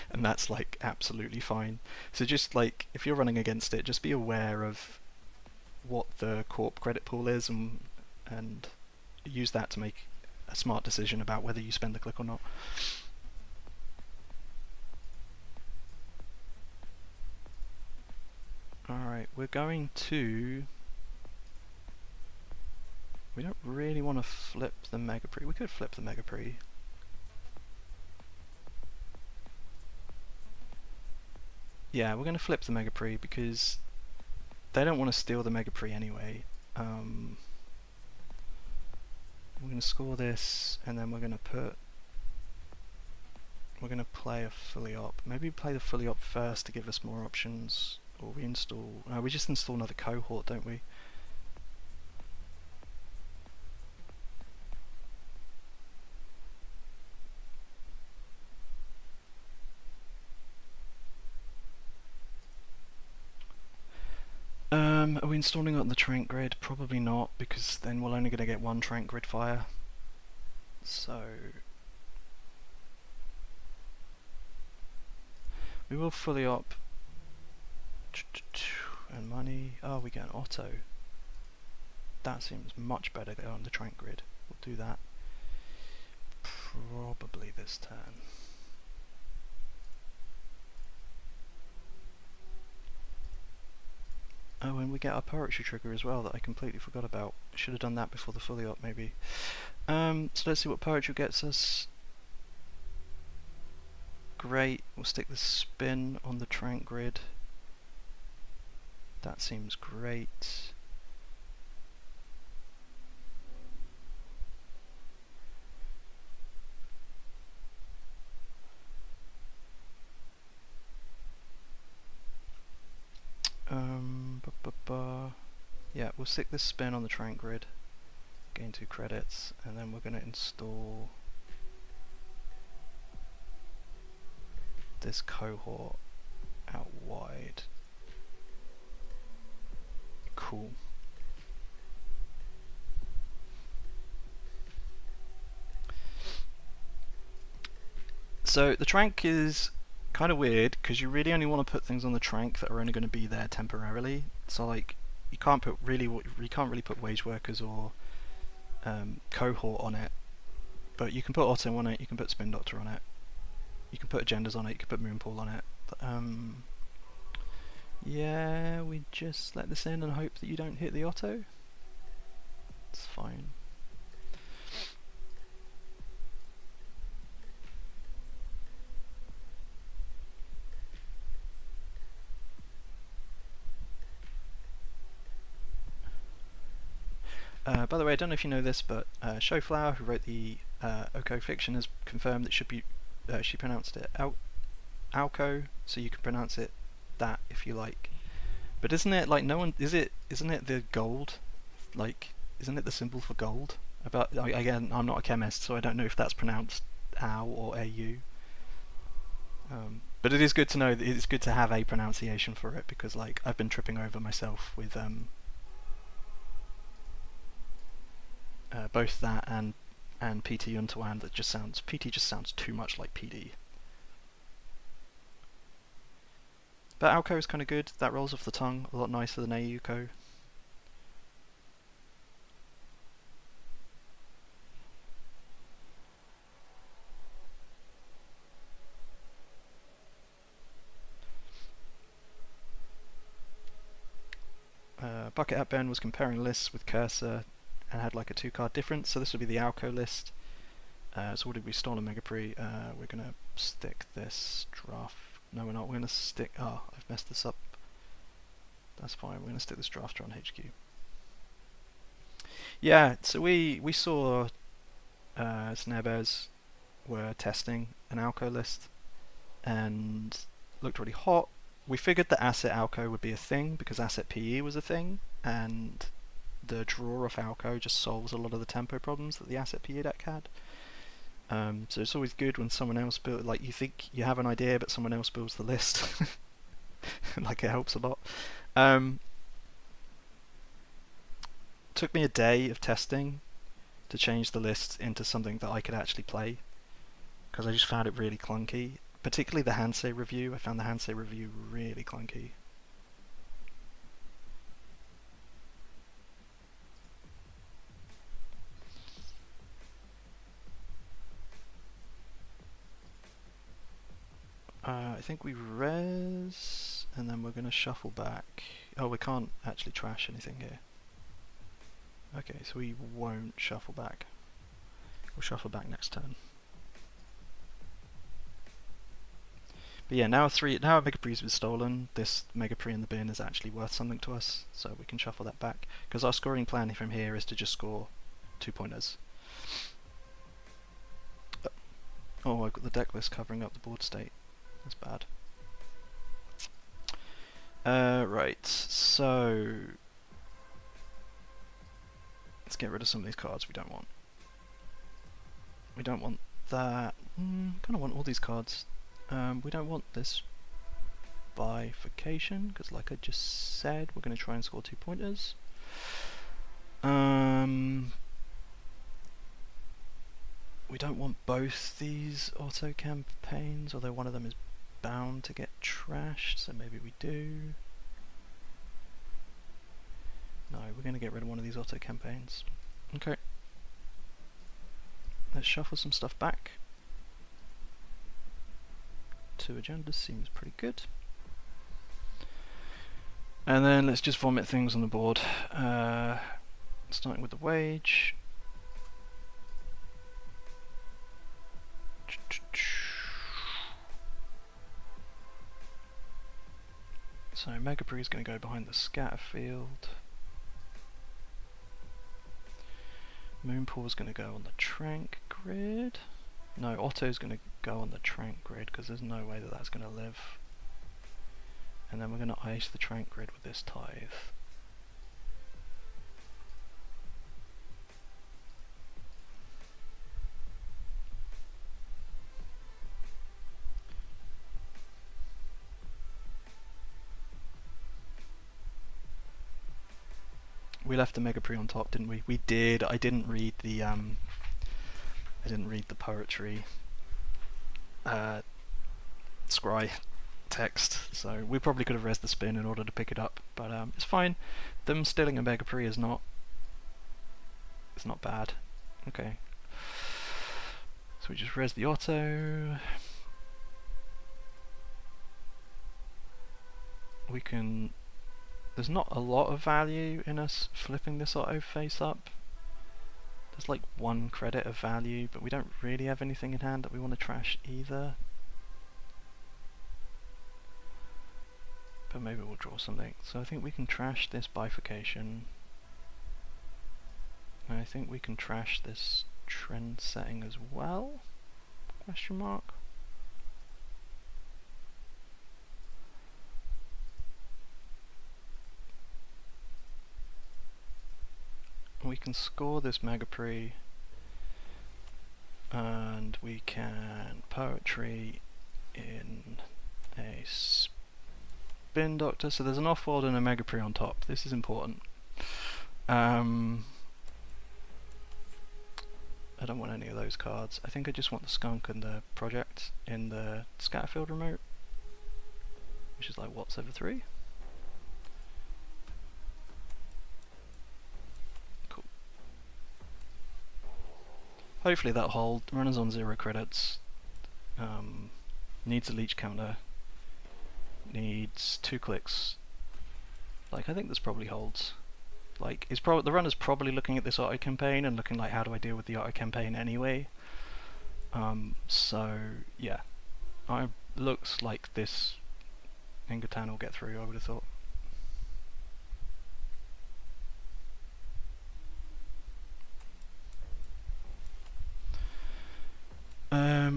and that's like absolutely fine. So just like, if you're running against it, just be aware of what the corp credit pool is, and use that to make a smart decision about whether you spend the click or not. Alright, we're going to... We don't really want to flip the Mega Pre. We could flip the Mega Pre. Yeah, we're going to flip the Mega Pre because they don't want to steal the Mega Pre anyway. we're going to score this, and then we're going to play a fully op. Maybe play the fully op first to give us more options, or we install. No, we just install another cohort, don't we? Are we installing it on the trank grid? Probably not, because then we're only going to get one trank grid fire. So we will fully op and money. Oh, we get an auto. That seems much better on the trank grid. We'll do that probably this turn. Oh, and we get our poetry trigger as well that I completely forgot about. Should have done that before the fully op, maybe. So let's see what poetry gets us. Great, we'll stick the spin on the trank grid. That seems great. Yeah, we'll stick this spin on the trank grid, gain 2 credits, and then we're going to install this cohort out wide. Cool. So the trank is kind of weird because you really only want to put things on the trank that are only going to be there temporarily. So like you can't really put wage workers or cohort on it, but you can put auto on it, you can put spin doctor on it, you can put agendas on it, you can put moonpool on it. Yeah, we just let this in and hope that you don't hit the auto. It's fine. By the way, I don't know if you know this, but Showflower, who wrote the Oko fiction, has confirmed that she pronounced it Alco, so you can pronounce it that if you like. But isn't it like isn't it the gold? Like, isn't it the symbol for gold? Again, I'm not a chemist, so I don't know if that's pronounced AU or AU. But it is good to know that it's good to have a pronunciation for it, because like I've been tripping over myself with both that and PT Untawan. That just sounds PT just sounds too much like PD. But Alco is kind of good. That rolls off the tongue a lot nicer than AUCO. Bucket at Ben was comparing lists with cursor and had like a 2-card difference, so this would be the Alco list. So what did we stole a Mega Pre? We're gonna stick this draft. No, we're not. We're gonna stick. Oh, I've messed this up. That's fine. We're gonna stick this drafter on HQ. Yeah. So we saw Snarebears were testing an Alco list and looked really hot. We figured that asset Alco would be a thing because asset PE was a thing, and the draw of Alco just solves a lot of the tempo problems that the asset PE deck had. So it's always good when someone else builds, like you think you have an idea but someone else builds the list. Like it helps a lot. Took me a day of testing to change the list into something that I could actually play, because I just found it really clunky. Particularly the Hansei review. I found the Hansei review really clunky. I think we res, and then we're going to shuffle back. Oh, we can't actually trash anything here. Okay, so we won't shuffle back. We'll shuffle back next turn. But yeah, now a Mega Pre's been stolen, this Mega Pre in the bin is actually worth something to us, so we can shuffle that back. Because our scoring plan from here is to just score 2-pointers. Oh, I've got the deck list covering up the board state. That's bad. Right, so let's get rid of some of these cards we don't want. We don't want that. Kind of want all these cards. We don't want this bifurcation, because like I just said, we're going to try and score 2 pointers. We don't want both these auto campaigns, although one of them is bound to get trashed, so maybe we do. No, we're going to get rid of one of these auto campaigns. Okay. Let's shuffle some stuff back. 2 agendas seems pretty good. And then let's just vomit things on the board. Starting with the wage. So Megapre is going to go behind the scatter field. Moonpool is going to go on the Trank grid. No, Otto's going to go on the Trank grid because there's no way that that's going to live. And then we're going to ice the Trank grid with this Tithe. We left the Megapre on top, didn't we? We did. I didn't read the poetry scry text, so we probably could have rezzed the spin in order to pick it up, but it's fine. Them stealing a Megapre is not bad. Okay. So we just res the auto. We can. There's not a lot of value in us flipping this auto face up. There's like 1 credit of value, but we don't really have anything in hand that we want to trash either. But maybe we'll draw something. So I think we can trash this bifurcation. And I think we can trash this trend setting as well? Question mark. We can score this Megapre, and we can poetry in a Spin Doctor. So there's an Offworld and a Megapre on top. This is important. I don't want any of those cards. I think I just want the Skunk and the Project in the Scatterfield remote, which is like Watts over 3. Hopefully that'll hold. Runner's on 0 credits. Needs a leech counter. Needs 2 clicks. Like, I think this probably holds. Like, the runner's probably looking at this auto campaign and looking like, how do I deal with the auto campaign anyway? So yeah, looks like this Ingatan will get through, I would have thought.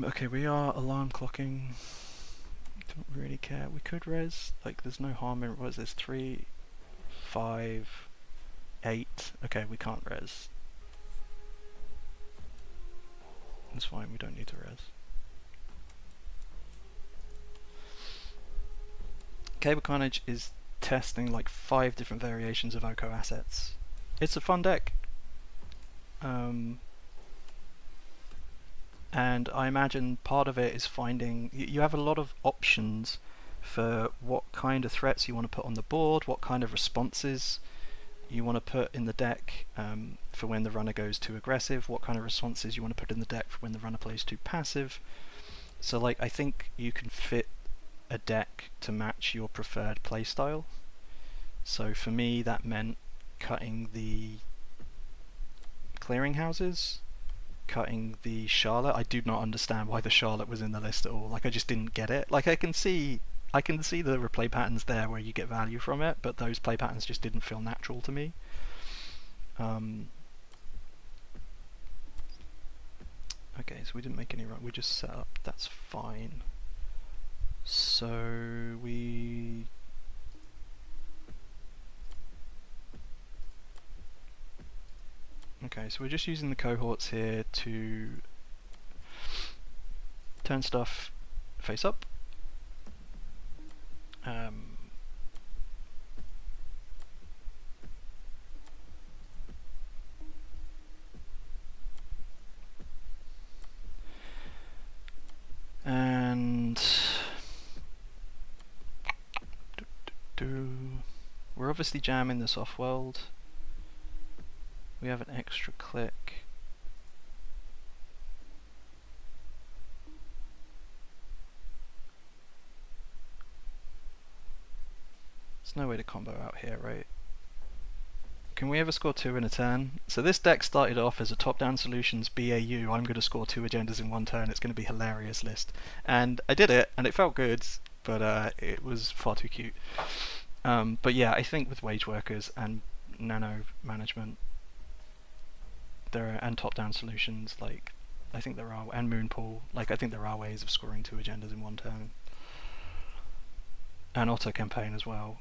Okay, we are alarm clocking. Don't really care. We could res, like there's no harm in, what is this, 3, 5, 8. Okay, we can't res. It's fine, we don't need to res. Cable Carnage is testing like 5 different variations of Oko assets. It's a fun deck. And I imagine part of it is finding, you have a lot of options for what kind of threats you want to put on the board, what kind of responses you want to put in the deck for when the runner goes too aggressive, what kind of responses you want to put in the deck for when the runner plays too passive. So like, I think you can fit a deck to match your preferred playstyle. So for me that meant cutting the clearinghouses, cutting the Charlotte. I do not understand why the Charlotte was in the list at all. Like, I just didn't get it. Like, I can see the replay patterns there where you get value from it, but those play patterns just didn't feel natural to me. Okay, so we didn't make any run. We just set up. That's fine. So we. Okay, so we're just using the cohorts here to turn stuff face up. And we're obviously jamming this off-world. We have an extra click. There's no way to combo out here, right? Can we ever score 2 in a turn? So this deck started off as a top-down solutions BAU, I'm going to score 2 agendas in one turn, it's going to be hilarious list. And I did it, and it felt good, but it was far too cute. But yeah, I think with wage workers and nano management, and top-down solutions, like, I think there are, and Moonpool, like, I think there are ways of scoring 2 agendas in one turn. And auto campaign as well.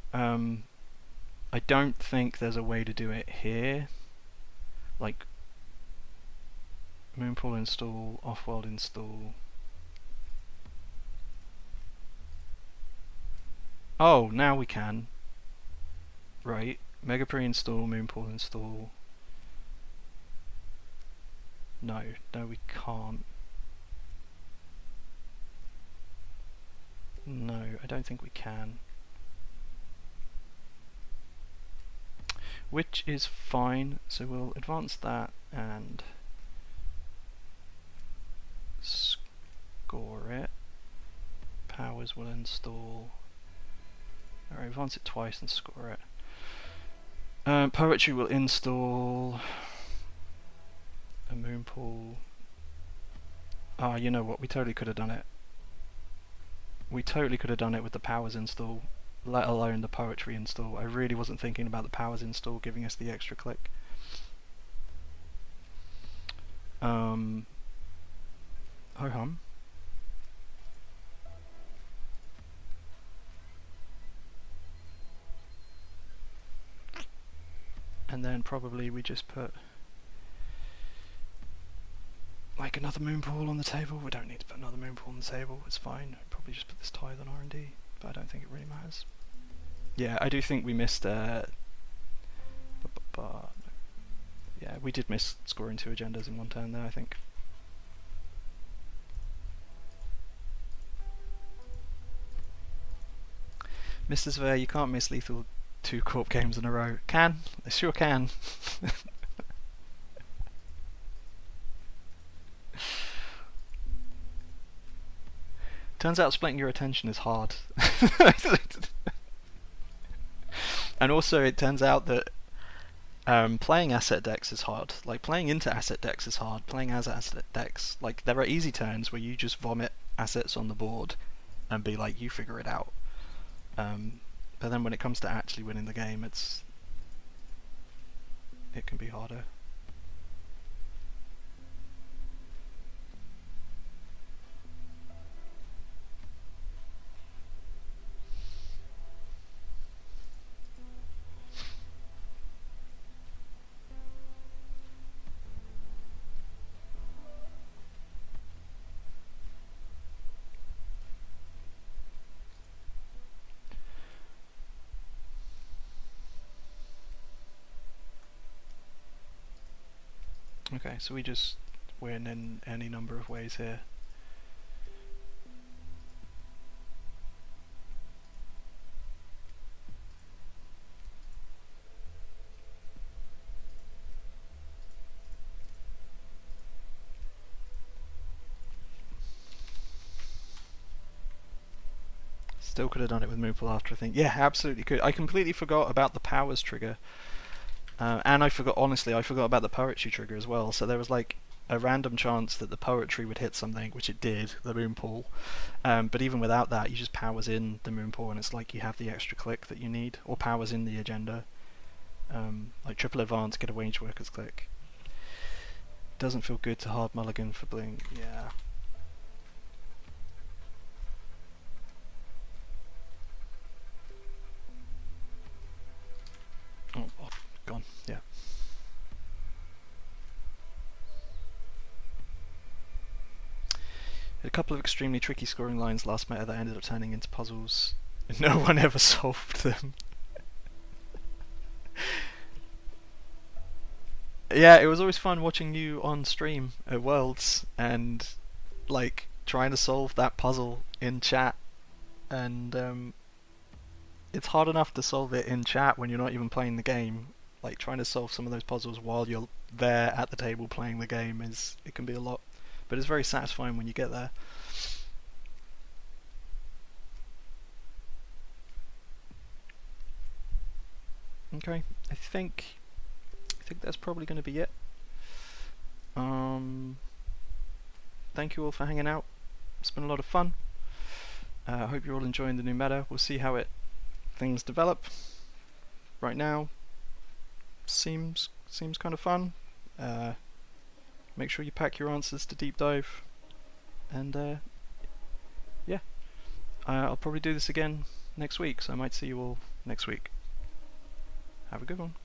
I don't think there's a way to do it here. Like Moonpool install, off-world install. Oh, now we can. Right. Mega pre-install, Moonpool install. No, we can't. No, I don't think we can. Which is fine, so we'll advance that and score it. Powers will install. Alright, advance it twice and score it. Poetry will install a Moonpool. Ah, you know what, we totally could have done it. We totally could have done it with the powers install, let alone the poetry install. I really wasn't thinking about the powers install giving us the extra click. Ho hum. And then probably we just put like another Moonpool on the table. We don't need to put another Moonpool on the table, it's fine. Probably just put this tithe on R&D, but I don't think it really matters. Yeah, I do think we missed yeah, we did miss scoring 2 agendas in one turn there, I think. Mr. Surveyor, you can't miss lethal 2 corp games in a row. Can? I sure can. Turns out splitting your attention is hard. And also it turns out that playing asset decks is hard. Like playing into asset decks is hard. Playing as asset decks, like there are easy turns where you just vomit assets on the board and be like, you figure it out. But then when it comes to actually winning the game, it can be harder. Okay, so we just win in any number of ways here. Still could have done it with Moonpool after, I think. Yeah, absolutely could. I completely forgot about the powers trigger. And I forgot, honestly, I forgot about the poetry trigger as well. So there was like a random chance that the poetry would hit something, which it did, the Moonpool. But even without that, you just powers in the Moonpool and it's like you have the extra click that you need, or powers in the agenda. Like triple advance, get a wage workers click. Doesn't feel good to hard mulligan for bling. Yeah. Oh, gone. Yeah. A couple of extremely tricky scoring lines last meta that ended up turning into puzzles. No one ever solved them. Yeah, it was always fun watching you on stream at Worlds and like trying to solve that puzzle in chat, and it's hard enough to solve it in chat when you're not even playing the game. Like trying to solve some of those puzzles while you're there at the table playing the game it can be a lot, but it's very satisfying when you get there. Okay, I think that's probably going to be it. Thank you all for hanging out. It's been a lot of fun. I hope you're all enjoying the new meta. We'll see how things develop. Right now, seems kind of fun. Make sure you pack your answers to deep dive, and yeah, I'll probably do this again next week, so I might see you all next week. Have a good one.